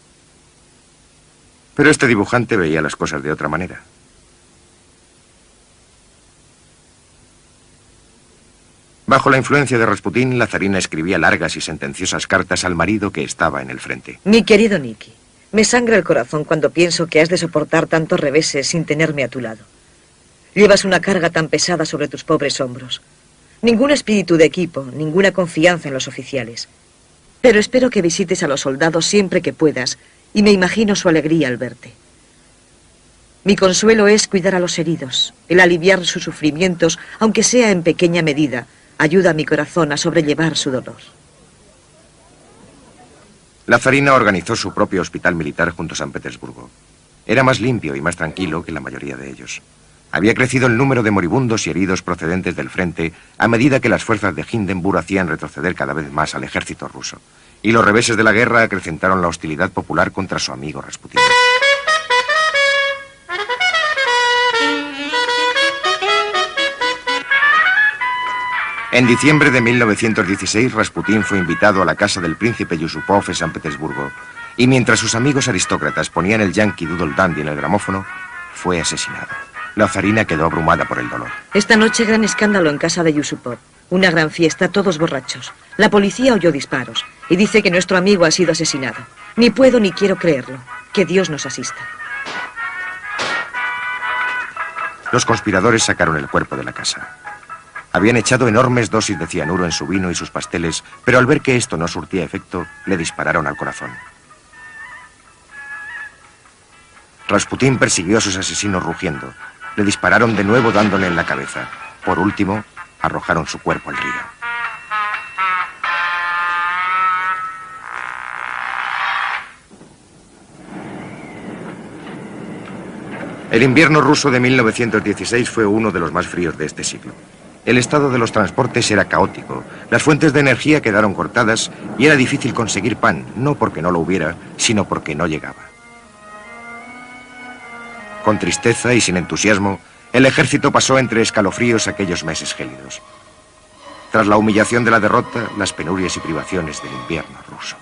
Pero este dibujante veía las cosas de otra manera. Bajo la influencia de Rasputín, la zarina escribía largas y sentenciosas cartas al marido que estaba en el frente. Mi querido Nicky, me sangra el corazón cuando pienso que has de soportar tantos reveses sin tenerme a tu lado. Llevas una carga tan pesada sobre tus pobres hombros. Ningún espíritu de equipo, ninguna confianza en los oficiales. Pero espero que visites a los soldados siempre que puedas, y me imagino su alegría al verte. Mi consuelo es cuidar a los heridos, el aliviar sus sufrimientos, aunque sea en pequeña medida, ayuda a mi corazón a sobrellevar su dolor. La zarina organizó su propio hospital militar junto a San Petersburgo. Era más limpio y más tranquilo que la mayoría de ellos. Había crecido el número de moribundos y heridos procedentes del frente a medida que las fuerzas de Hindenburg hacían retroceder cada vez más al ejército ruso. Y los reveses de la guerra acrecentaron la hostilidad popular contra su amigo Rasputín. En diciembre de 1916, Rasputín fue invitado a la casa del príncipe Yusupov en San Petersburgo, y mientras sus amigos aristócratas ponían el Yankee Doodle Dandy en el gramófono, fue asesinado. La zarina quedó abrumada por el dolor. Esta noche gran escándalo en casa de Yusupov. Una gran fiesta, todos borrachos. La policía oyó disparos y dice que nuestro amigo ha sido asesinado. Ni puedo ni quiero creerlo. Que Dios nos asista. Los conspiradores sacaron el cuerpo de la casa. Habían echado enormes dosis de cianuro en su vino y sus pasteles, pero al ver que esto no surtía efecto, le dispararon al corazón. Rasputín persiguió a sus asesinos rugiendo. Le dispararon de nuevo dándole en la cabeza. Por último, arrojaron su cuerpo al río. El invierno ruso de 1916 fue uno de los más fríos de este siglo. El estado de los transportes era caótico, las fuentes de energía quedaron cortadas y era difícil conseguir pan, no porque no lo hubiera, sino porque no llegaba. Con tristeza y sin entusiasmo, el ejército pasó entre escalofríos aquellos meses gélidos. Tras la humillación de la derrota, las penurias y privaciones del invierno ruso.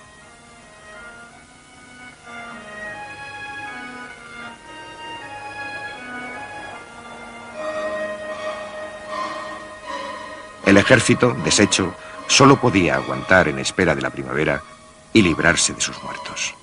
El ejército, deshecho, solo podía aguantar en espera de la primavera y librarse de sus muertos.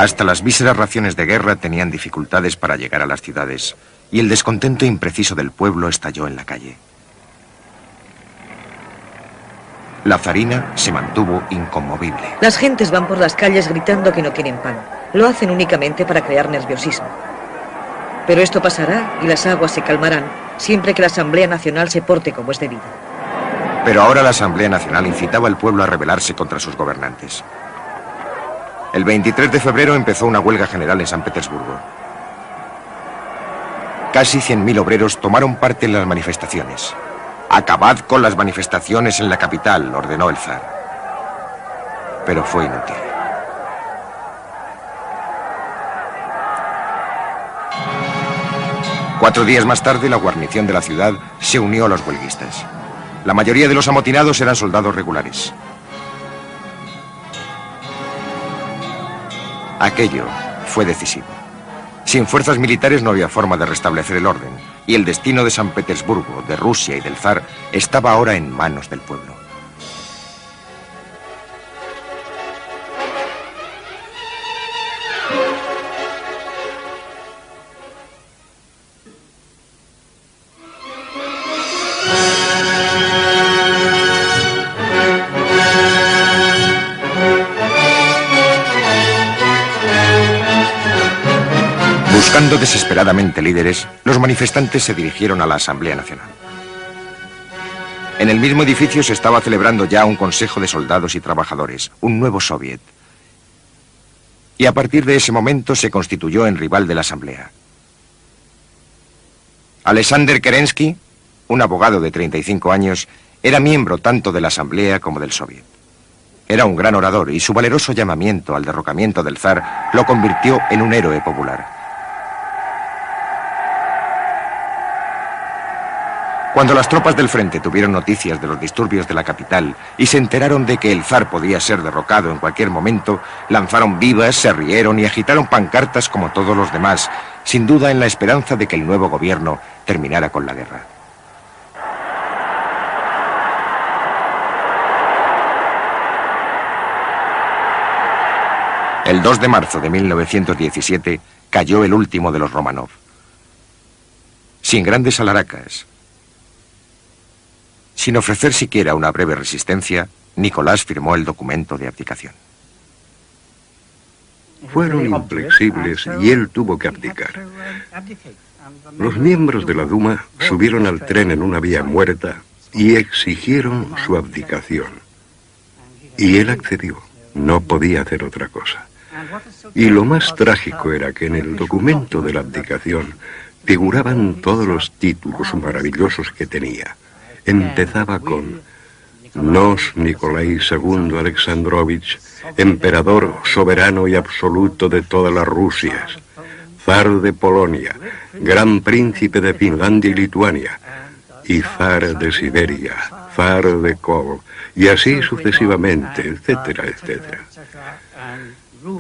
Hasta las míseras raciones de guerra tenían dificultades para llegar a las ciudades, y el descontento impreciso del pueblo estalló en la calle. La zarina se mantuvo inconmovible. Las gentes van por las calles gritando que no quieren pan. Lo hacen únicamente para crear nerviosismo. Pero esto pasará y las aguas se calmarán siempre que la Asamblea Nacional se porte como es debido. Pero ahora la Asamblea Nacional incitaba al pueblo a rebelarse contra sus gobernantes. El 23 de febrero empezó una huelga general en San Petersburgo. Casi 100.000 obreros tomaron parte en las manifestaciones. «Acabad con las manifestaciones en la capital», ordenó el zar. Pero fue inútil. Cuatro días más tarde, la guarnición de la ciudad se unió a los huelguistas. La mayoría de los amotinados eran soldados regulares. Aquello fue decisivo. Sin fuerzas militares no había forma de restablecer el orden, y el destino de San Petersburgo, de Rusia y del zar estaba ahora en manos del pueblo. Buscando desesperadamente líderes, los manifestantes se dirigieron a la Asamblea Nacional. En el mismo edificio se estaba celebrando ya un consejo de soldados y trabajadores, un nuevo soviet. Y a partir de ese momento se constituyó en rival de la Asamblea. Alexander Kerensky, un abogado de 35 años, era miembro tanto de la Asamblea como del soviet. Era un gran orador y su valeroso llamamiento al derrocamiento del zar lo convirtió en un héroe popular. Cuando las tropas del frente tuvieron noticias de los disturbios de la capital y se enteraron de que el zar podía ser derrocado en cualquier momento, lanzaron vivas, se rieron y agitaron pancartas como todos los demás, sin duda en la esperanza de que el nuevo gobierno terminara con la guerra. El 2 de marzo de 1917 cayó el último de los Romanov. Sin grandes alaracas, sin ofrecer siquiera una breve resistencia, Nicolás firmó el documento de abdicación. Fueron inflexibles y él tuvo que abdicar. Los miembros de la Duma subieron al tren en una vía muerta y exigieron su abdicación. Y él accedió. No podía hacer otra cosa. Y lo más trágico era que en el documento de la abdicación figuraban todos los títulos maravillosos que tenía. Empezaba con Nos Nicolai II Alexandrovich, emperador soberano y absoluto de todas las Rusias, zar de Polonia, gran príncipe de Finlandia y Lituania, y zar de Siberia, zar de Kol, y así sucesivamente, etcétera, etcétera.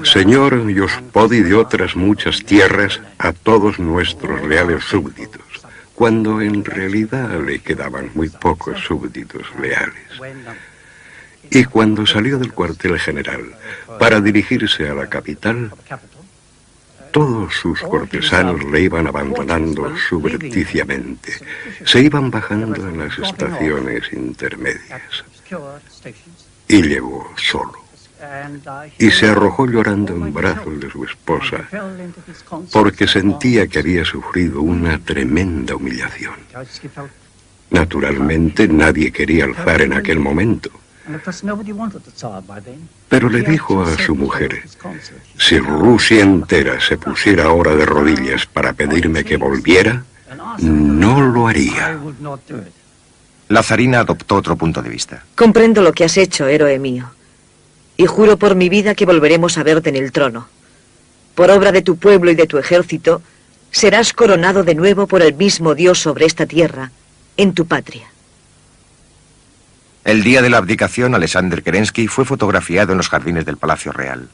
Señor y ospodi de otras muchas tierras a todos nuestros leales súbditos, cuando en realidad le quedaban muy pocos súbditos leales. Y cuando salió del cuartel general para dirigirse a la capital, todos sus cortesanos le iban abandonando subrepticiamente, se iban bajando en las estaciones intermedias. Y llegó solo. Y se arrojó llorando en brazos de su esposa, porque sentía que había sufrido una tremenda humillación. Naturalmente, nadie quería al zar en aquel momento. Pero le dijo a su mujer, si Rusia entera se pusiera ahora de rodillas para pedirme que volviera, no lo haría. La zarina adoptó otro punto de vista. Comprendo lo que has hecho, héroe mío. Y juro por mi vida que volveremos a verte en el trono. Por obra de tu pueblo y de tu ejército, serás coronado de nuevo por el mismo Dios sobre esta tierra, en tu patria. El día de la abdicación, Alexander Kerensky fue fotografiado en los jardines del Palacio Real.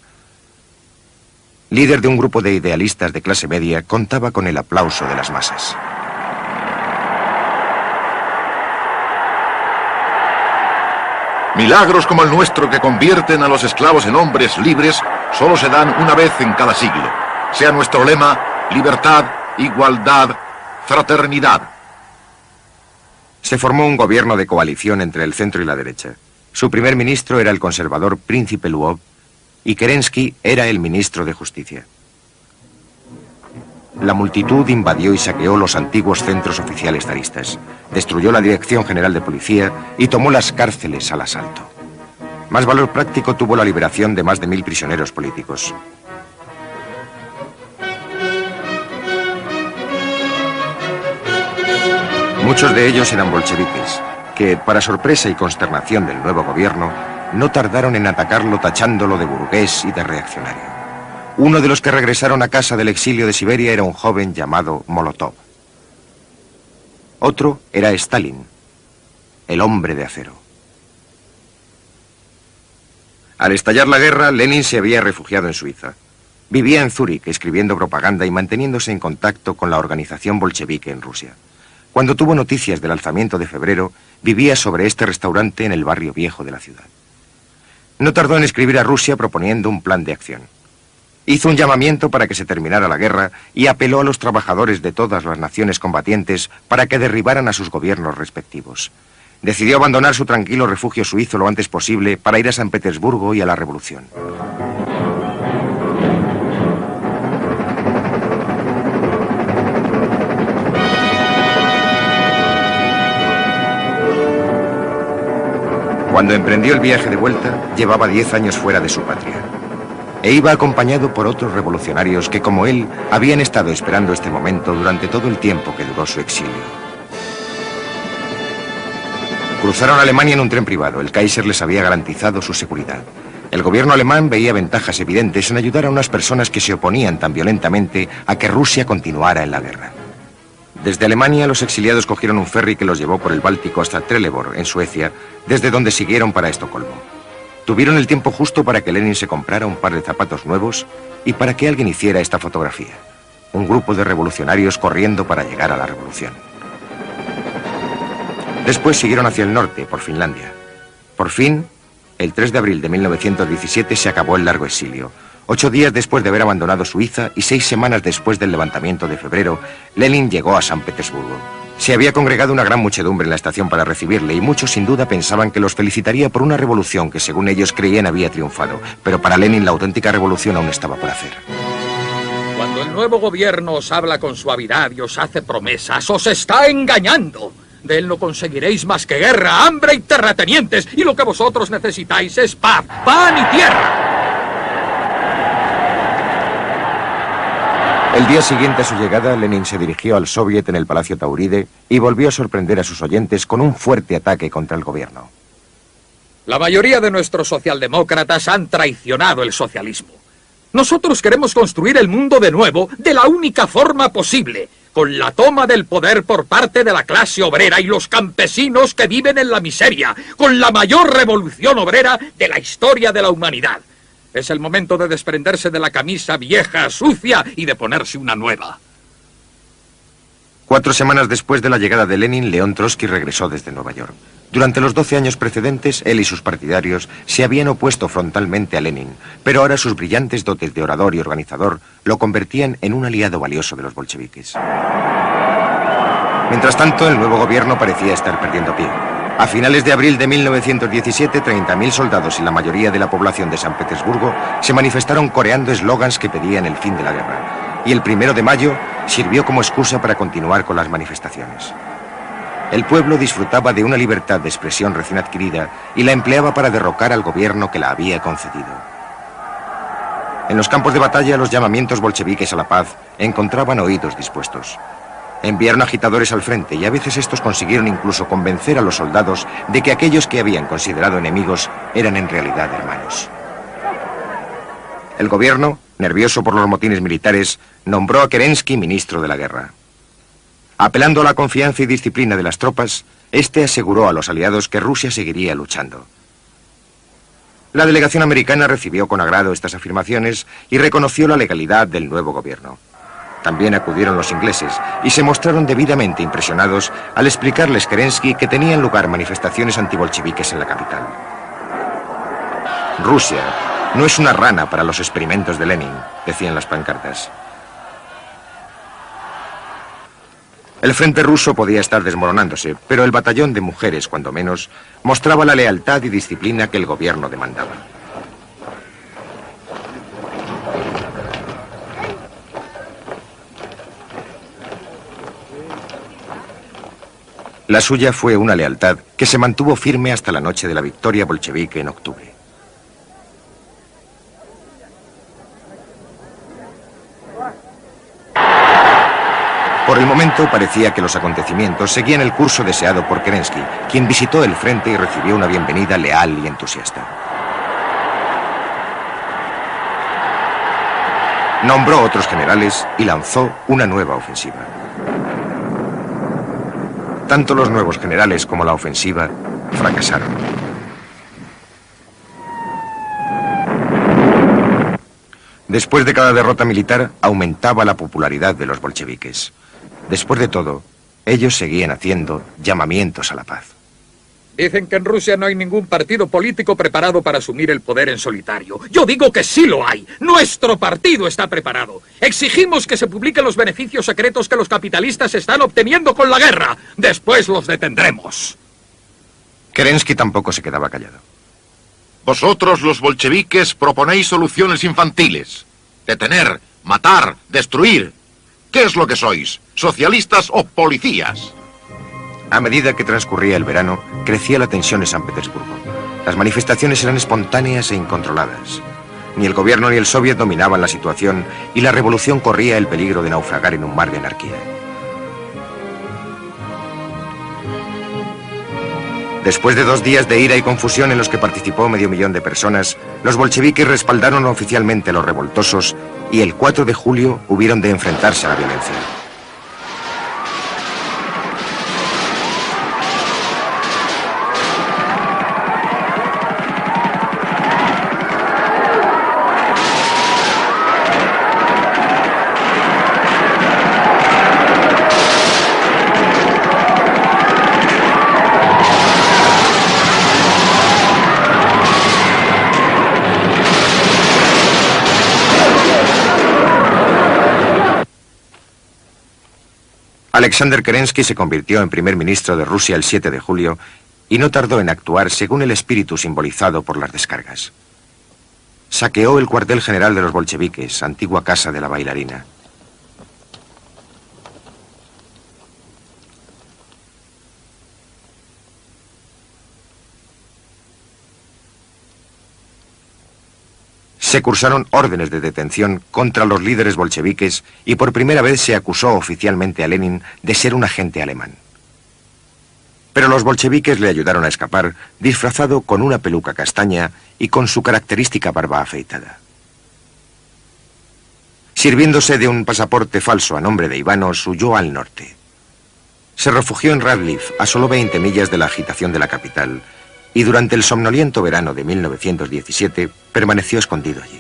Líder de un grupo de idealistas de clase media, contaba con el aplauso de las masas. Milagros como el nuestro que convierten a los esclavos en hombres libres solo se dan una vez en cada siglo. Sea nuestro lema libertad, igualdad, fraternidad. Se formó un gobierno de coalición entre el centro y la derecha. Su primer ministro era el conservador Príncipe Lvov y Kerensky era el ministro de Justicia. La multitud invadió y saqueó los antiguos centros oficiales zaristas, destruyó la Dirección General de Policía y tomó las cárceles al asalto. Más valor práctico tuvo la liberación de más de 1000 prisioneros políticos. Muchos de ellos eran bolcheviques, que, para sorpresa y consternación del nuevo gobierno, no tardaron en atacarlo tachándolo de burgués y de reaccionario. Uno de los que regresaron a casa del exilio de Siberia era un joven llamado Molotov. Otro era Stalin, el hombre de acero. Al estallar la guerra, Lenin se había refugiado en Suiza. Vivía en Zúrich, escribiendo propaganda y manteniéndose en contacto con la organización bolchevique en Rusia. Cuando tuvo noticias del alzamiento de febrero, vivía sobre este restaurante en el barrio viejo de la ciudad. No tardó en escribir a Rusia proponiendo un plan de acción. Hizo un llamamiento para que se terminara la guerra y apeló a los trabajadores de todas las naciones combatientes para que derribaran a sus gobiernos respectivos. Decidió abandonar su tranquilo refugio suizo lo antes posible para ir a San Petersburgo y a la revolución. Cuando emprendió el viaje de vuelta, llevaba 10 años fuera de su patria. E iba acompañado por otros revolucionarios que, como él, habían estado esperando este momento durante todo el tiempo que duró su exilio. Cruzaron Alemania en un tren privado. El Kaiser les había garantizado su seguridad. El gobierno alemán veía ventajas evidentes en ayudar a unas personas que se oponían tan violentamente a que Rusia continuara en la guerra. Desde Alemania, los exiliados cogieron un ferry que los llevó por el Báltico hasta Trelleborg, en Suecia, desde donde siguieron para Estocolmo. Tuvieron el tiempo justo para que Lenin se comprara un par de zapatos nuevos y para que alguien hiciera esta fotografía. Un grupo de revolucionarios corriendo para llegar a la revolución. Después siguieron hacia el norte, por Finlandia. Por fin, el 3 de abril de 1917 se acabó el largo exilio. 8 días después de haber abandonado Suiza y 6 semanas después del levantamiento de febrero, Lenin llegó a San Petersburgo. Se había congregado una gran muchedumbre en la estación para recibirle y muchos sin duda pensaban que los felicitaría por una revolución que según ellos creían había triunfado. Pero para Lenin la auténtica revolución aún estaba por hacer. Cuando el nuevo gobierno os habla con suavidad y os hace promesas, os está engañando. De él no conseguiréis más que guerra, hambre y terratenientes. Y lo que vosotros necesitáis es paz, pan y tierra. El día siguiente a su llegada, Lenin se dirigió al Soviet en el Palacio Tauride y volvió a sorprender a sus oyentes con un fuerte ataque contra el gobierno. La mayoría de nuestros socialdemócratas han traicionado el socialismo. Nosotros queremos construir el mundo de nuevo de la única forma posible, con la toma del poder por parte de la clase obrera y los campesinos que viven en la miseria, con la mayor revolución obrera de la historia de la humanidad. Es el momento de desprenderse de la camisa vieja, sucia, y de ponerse una nueva. 4 semanas después de la llegada de Lenin, León Trotsky regresó desde Nueva York. Durante los 12 años precedentes, él y sus partidarios se habían opuesto frontalmente a Lenin, pero ahora sus brillantes dotes de orador y organizador lo convertían en un aliado valioso de los bolcheviques. Mientras tanto, el nuevo gobierno parecía estar perdiendo pie. A finales de abril de 1917, 30.000 soldados y la mayoría de la población de San Petersburgo se manifestaron coreando eslogans que pedían el fin de la guerra. Y el 1 de mayo sirvió como excusa para continuar con las manifestaciones. El pueblo disfrutaba de una libertad de expresión recién adquirida y la empleaba para derrocar al gobierno que la había concedido. En los campos de batalla, los llamamientos bolcheviques a la paz encontraban oídos dispuestos. Enviaron agitadores al frente y a veces estos consiguieron incluso convencer a los soldados de que aquellos que habían considerado enemigos eran en realidad hermanos. El gobierno, nervioso por los motines militares, nombró a Kerensky ministro de la guerra. Apelando a la confianza y disciplina de las tropas, este aseguró a los aliados que Rusia seguiría luchando. La delegación americana recibió con agrado estas afirmaciones y reconoció la legalidad del nuevo gobierno. También acudieron los ingleses y se mostraron debidamente impresionados al explicarles Kerensky que tenían lugar manifestaciones antibolcheviques en la capital. Rusia, No es una rana para los experimentos de Lenin, decían las pancartas. El frente ruso podía estar desmoronándose, pero el batallón de mujeres, cuando menos, mostraba la lealtad y disciplina que el gobierno demandaba. La suya fue una lealtad que se mantuvo firme hasta la noche de la victoria bolchevique en octubre. Por el momento parecía que los acontecimientos seguían el curso deseado por Kerensky, quien visitó el frente y recibió una bienvenida leal y entusiasta. Nombró otros generales y lanzó una nueva ofensiva. Tanto los nuevos generales como la ofensiva fracasaron. Después de cada derrota militar, aumentaba la popularidad de los bolcheviques. Después de todo, ellos seguían haciendo llamamientos a la paz. Dicen que en Rusia no hay ningún partido político preparado para asumir el poder en solitario. Yo digo que sí lo hay. Nuestro partido está preparado. Exigimos que se publiquen los beneficios secretos que los capitalistas están obteniendo con la guerra. Después los detendremos. Kerensky tampoco se quedaba callado. Vosotros, los bolcheviques, proponéis soluciones infantiles. Detener, matar, destruir. ¿Qué es lo que sois? ¿Socialistas o policías? A medida que transcurría el verano, crecía la tensión en San Petersburgo. Las manifestaciones eran espontáneas e incontroladas. Ni el gobierno ni el soviet dominaban la situación y la revolución corría el peligro de naufragar en un mar de anarquía. Después de 2 días de ira y confusión en los que participó 500.000 de personas, los bolcheviques respaldaron oficialmente a los revoltosos y el 4 de julio hubieron de enfrentarse a la violencia. Alexander Kerensky se convirtió en primer ministro de Rusia el 7 de julio y no tardó en actuar según el espíritu simbolizado por las descargas. Saqueó el cuartel general de los bolcheviques, antigua casa de la bailarina. Se cursaron órdenes de detención contra los líderes bolcheviques y por primera vez se acusó oficialmente a Lenin de ser un agente alemán. Pero los bolcheviques le ayudaron a escapar disfrazado con una peluca castaña y con su característica barba afeitada. Sirviéndose de un pasaporte falso a nombre de Ivanov, huyó al norte. Se refugió en Radliv, a solo 20 millas de la agitación de la capital, y durante el somnoliento verano de 1917 permaneció escondido allí.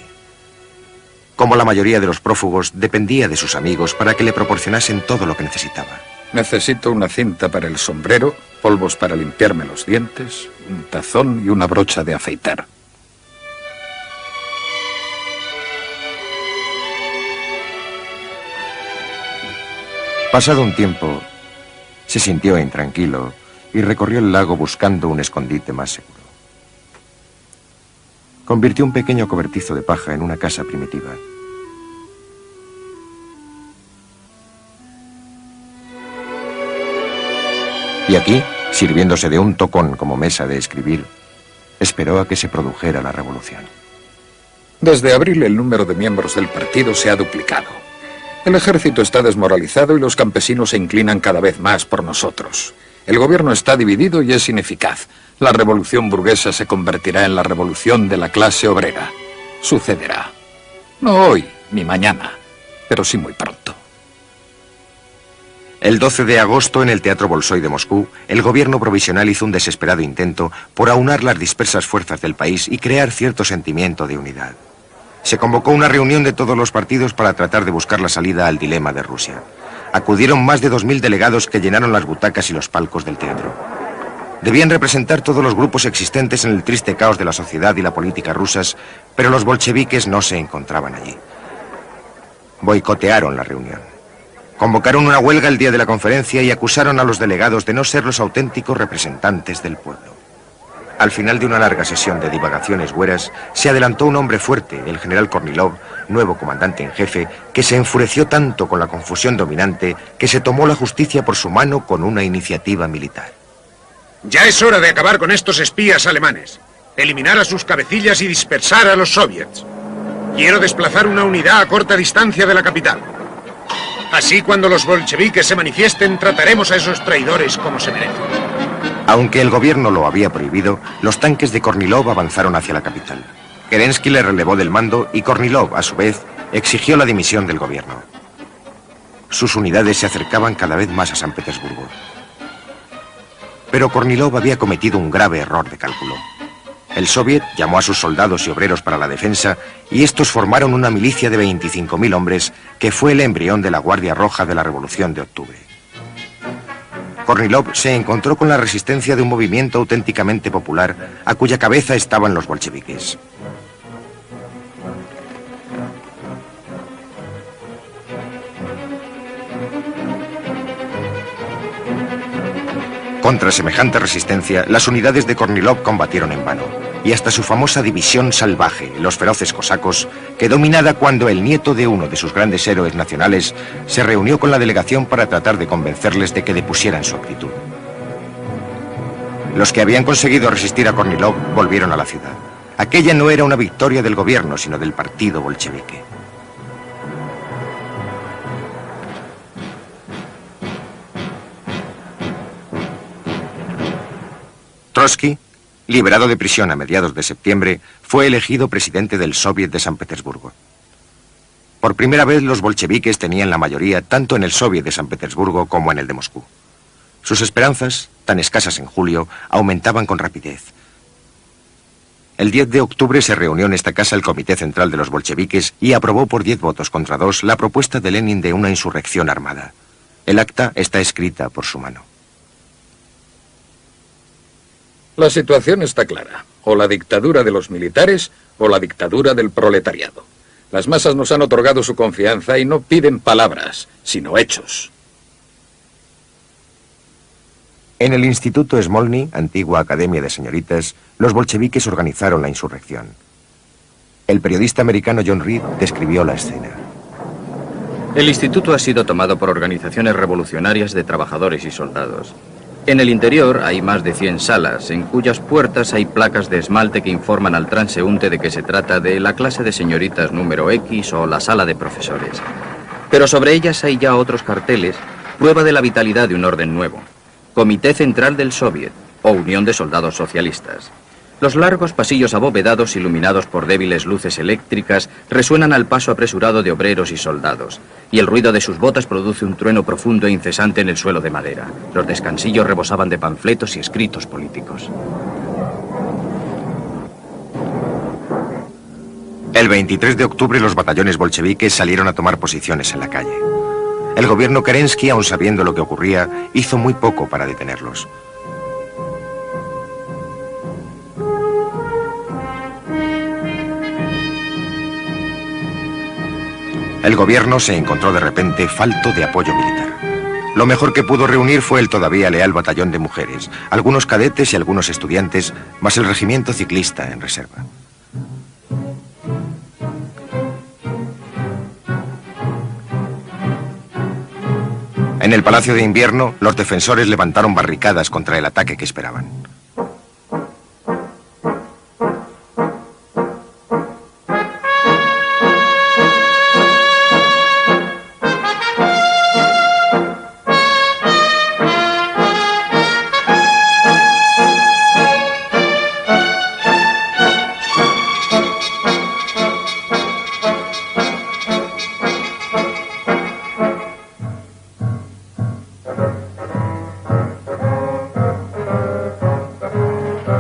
Como la mayoría de los prófugos, dependía de sus amigos para que le proporcionasen todo lo que necesitaba. Necesito una cinta para el sombrero, polvos para limpiarme los dientes, un tazón y una brocha de afeitar. Pasado un tiempo, se sintió intranquilo y recorrió el lago buscando un escondite más seguro. Convirtió un pequeño cobertizo de paja en una casa primitiva. Y aquí, sirviéndose de un tocón como mesa de escribir, esperó a que se produjera la revolución. Desde abril el número de miembros del partido se ha duplicado. El ejército está desmoralizado y los campesinos se inclinan cada vez más por nosotros. El gobierno está dividido y es ineficaz. La revolución burguesa se convertirá en la revolución de la clase obrera. Sucederá. No hoy ni mañana, pero sí muy pronto. El 12 de agosto, en el Teatro Bolshoi de Moscú, el gobierno provisional hizo un desesperado intento por aunar las dispersas fuerzas del país y crear cierto sentimiento de unidad. Se convocó una reunión de todos los partidos para tratar de buscar la salida al dilema de Rusia. Acudieron más de 2000 delegados que llenaron las butacas y los palcos del teatro. Debían representar todos los grupos existentes en el triste caos de la sociedad y la política rusas, pero los bolcheviques no se encontraban allí. Boicotearon la reunión. Convocaron una huelga el día de la conferencia y acusaron a los delegados de no ser los auténticos representantes del pueblo. Al final de una larga sesión de divagaciones hueras, se adelantó un hombre fuerte, el general Kornilov, nuevo comandante en jefe, que se enfureció tanto con la confusión dominante que se tomó la justicia por su mano con una iniciativa militar. Ya es hora de acabar con estos espías alemanes, eliminar a sus cabecillas y dispersar a los soviets. Quiero desplazar una unidad a corta distancia de la capital. Así, cuando los bolcheviques se manifiesten, trataremos a esos traidores como se merecen. Aunque el gobierno lo había prohibido, los tanques de Kornilov avanzaron hacia la capital. Kerensky le relevó del mando y Kornilov, a su vez, exigió la dimisión del gobierno. Sus unidades se acercaban cada vez más a San Petersburgo. Pero Kornilov había cometido un grave error de cálculo. El soviet llamó a sus soldados y obreros para la defensa y estos formaron una milicia de 25.000 hombres que fue el embrión de la Guardia Roja de la Revolución de Octubre. Kornilov se encontró con la resistencia de un movimiento auténticamente popular a cuya cabeza estaban los bolcheviques. Contra semejante resistencia, las unidades de Kornilov combatieron en vano, y hasta su famosa división salvaje, los feroces cosacos, quedó minada cuando el nieto de uno de sus grandes héroes nacionales se reunió con la delegación para tratar de convencerles de que depusieran su actitud. Los que habían conseguido resistir a Kornilov volvieron a la ciudad. Aquella no era una victoria del gobierno, sino del partido bolchevique. Trotsky, liberado de prisión a mediados de septiembre, fue elegido presidente del Soviet de San Petersburgo. Por primera vez los bolcheviques tenían la mayoría tanto en el Soviet de San Petersburgo como en el de Moscú. Sus esperanzas, tan escasas en julio, aumentaban con rapidez. El 10 de octubre se reunió en esta casa el Comité Central de los bolcheviques y aprobó por 10 votos contra 2 la propuesta de Lenin de una insurrección armada. El acta está escrita por su mano. La situación está clara. O la dictadura de los militares o la dictadura del proletariado. Las masas nos han otorgado su confianza y no piden palabras, sino hechos. En el Instituto Smolny, antigua academia de señoritas, los bolcheviques organizaron la insurrección. El periodista americano John Reed describió la escena. El instituto ha sido tomado por organizaciones revolucionarias de trabajadores y soldados. En el interior hay más de 100 salas, en cuyas puertas hay placas de esmalte que informan al transeúnte de que se trata de la clase de señoritas número X o la sala de profesores. Pero sobre ellas hay ya otros carteles, prueba de la vitalidad de un orden nuevo. Comité Central del Soviet, o Unión de Soldados Socialistas. Los largos pasillos abovedados, iluminados por débiles luces eléctricas, resuenan al paso apresurado de obreros y soldados, y el ruido de sus botas produce un trueno profundo e incesante en el suelo de madera. Los descansillos rebosaban de panfletos y escritos políticos. El 23 de octubre los batallones bolcheviques salieron a tomar posiciones en la calle. El gobierno Kerensky, aun sabiendo lo que ocurría, hizo muy poco para detenerlos. El gobierno se encontró de repente falto de apoyo militar. Lo mejor que pudo reunir fue el todavía leal batallón de mujeres, algunos cadetes y algunos estudiantes, más el regimiento ciclista en reserva. En el Palacio de Invierno, los defensores levantaron barricadas contra el ataque que esperaban.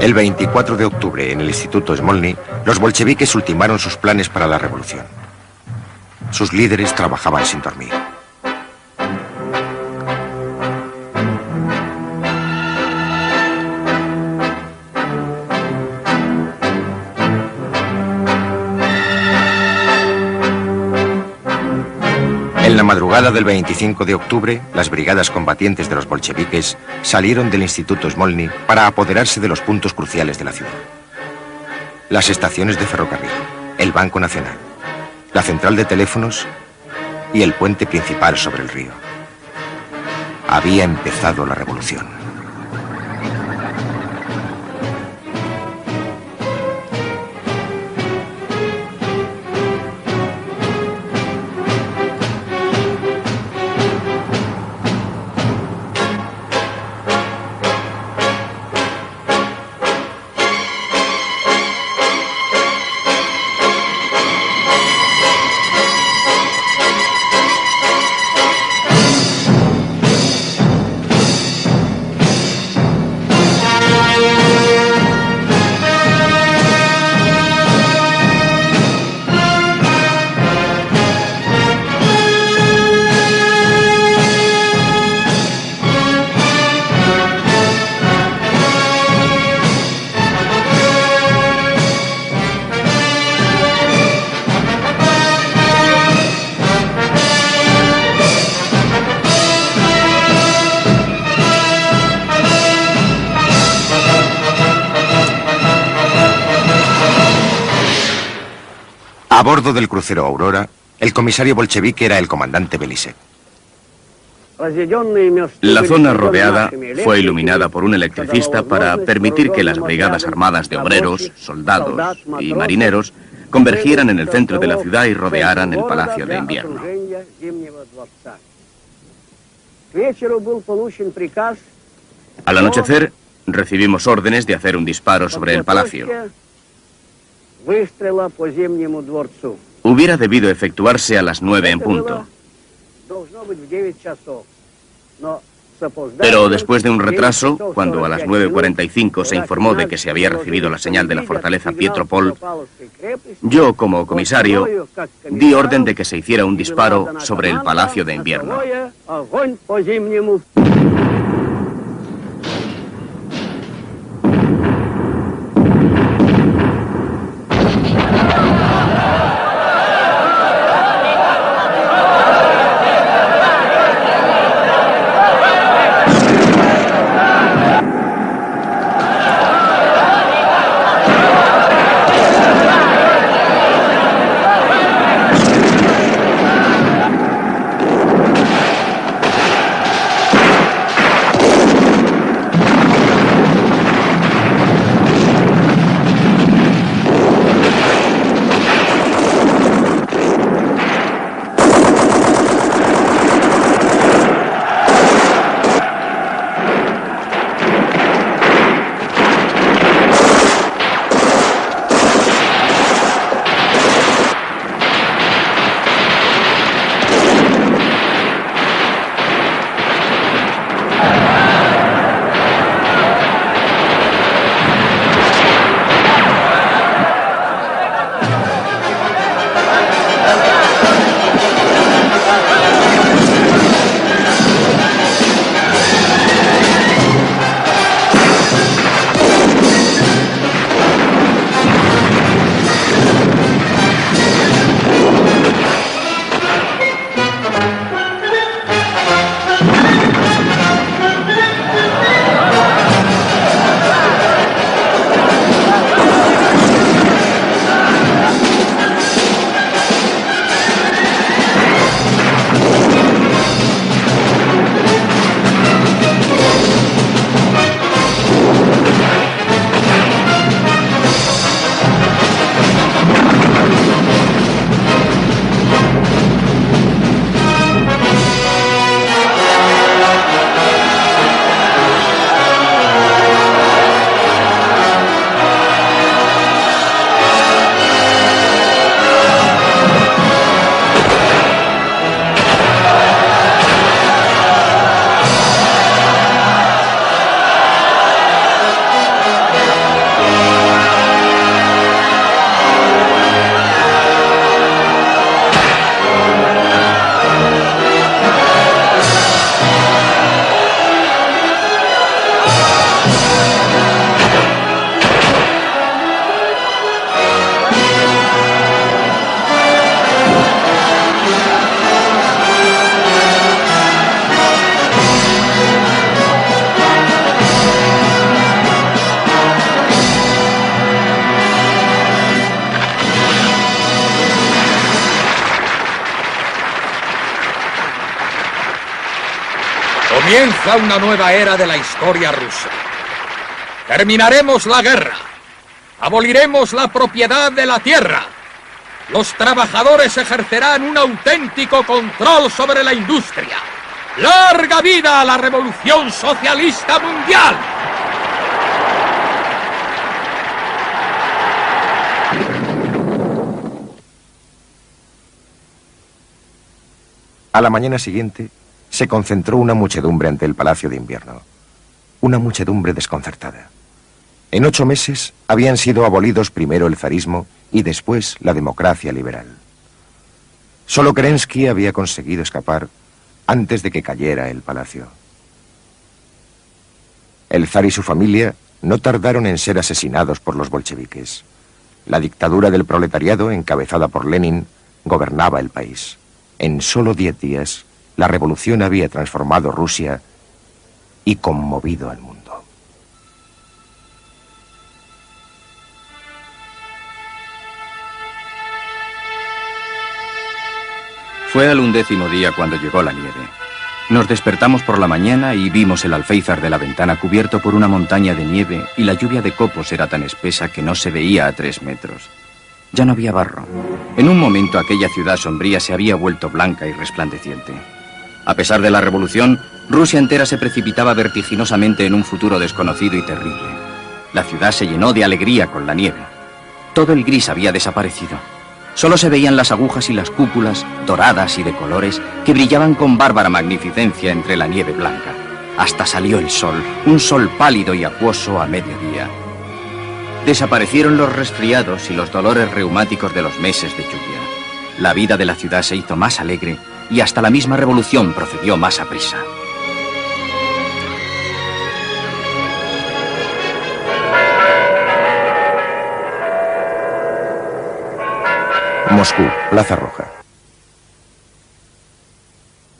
El 24 de octubre, en el Instituto Smolny, los bolcheviques ultimaron sus planes para la revolución. Sus líderes trabajaban sin dormir. madrugada del 25 de octubre, las brigadas combatientes de los bolcheviques salieron del Instituto Smolny para apoderarse de los puntos cruciales de la ciudad. Las estaciones de ferrocarril, el Banco Nacional, la central de teléfonos y el puente principal sobre el río. Había empezado la revolución. A bordo del crucero Aurora, el comisario bolchevique era el comandante Belisek. La zona rodeada fue iluminada por un electricista para permitir que las brigadas armadas de obreros, soldados y marineros convergieran en el centro de la ciudad y rodearan el Palacio de Invierno. Al anochecer, recibimos órdenes de hacer un disparo sobre el palacio. Hubiera debido efectuarse a las 9 en punto. Pero después de un retraso, cuando a las 9:45 se informó de que se había recibido la señal de la fortaleza Pietropol, yo, como comisario, di orden de que se hiciera un disparo sobre el Palacio de Invierno. Comienza una nueva era de la historia rusa. Terminaremos la guerra. Aboliremos la propiedad de la tierra. Los trabajadores ejercerán un auténtico control sobre la industria. ¡Larga vida a la revolución socialista mundial! A la mañana siguiente, se concentró una muchedumbre ante el Palacio de Invierno. Una muchedumbre desconcertada. En 8 meses habían sido abolidos primero el zarismo y después la democracia liberal. Solo Kerensky había conseguido escapar antes de que cayera el palacio. El zar y su familia no tardaron en ser asesinados por los bolcheviques. La dictadura del proletariado, encabezada por Lenin, gobernaba el país. En solo 10 días, la revolución había transformado Rusia y conmovido al mundo. Fue al 11º día cuando llegó la nieve. Nos despertamos por la mañana y vimos el alféizar de la ventana cubierto por una montaña de nieve y la lluvia de copos era tan espesa que no se veía a 3 metros. Ya no había barro. En un momento aquella ciudad sombría se había vuelto blanca y resplandeciente. A pesar de la revolución, Rusia entera se precipitaba vertiginosamente en un futuro desconocido y terrible. La ciudad se llenó de alegría con la nieve. Todo el gris había desaparecido. Solo se veían las agujas y las cúpulas, doradas y de colores, que brillaban con bárbara magnificencia entre la nieve blanca. Hasta salió el sol, un sol pálido y acuoso a mediodía. Desaparecieron los resfriados y los dolores reumáticos de los meses de lluvia. La vida de la ciudad se hizo más alegre y hasta la misma revolución procedió más aprisa. Moscú, Plaza Roja.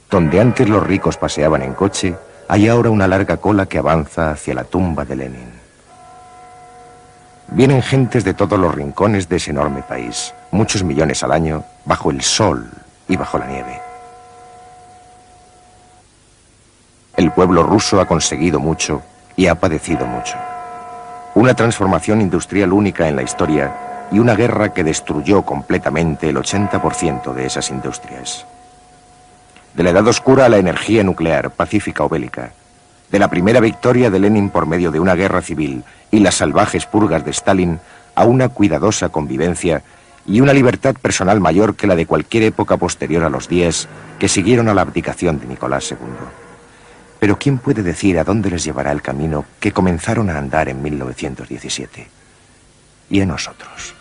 Donde antes los ricos paseaban en coche, hay ahora una larga cola que avanza hacia la tumba de Lenin. Vienen gentes de todos los rincones de ese enorme país, muchos millones al año, bajo el sol y bajo la nieve. El pueblo ruso ha conseguido mucho y ha padecido mucho. Una transformación industrial única en la historia y una guerra que destruyó completamente el 80% de esas industrias. De la Edad Oscura a la energía nuclear, pacífica o bélica, de la primera victoria de Lenin por medio de una guerra civil y las salvajes purgas de Stalin a una cuidadosa convivencia y una libertad personal mayor que la de cualquier época posterior a los días que siguieron a la abdicación de Nicolás II. Pero ¿quién puede decir a dónde les llevará el camino que comenzaron a andar en 1917? ¿Y a nosotros?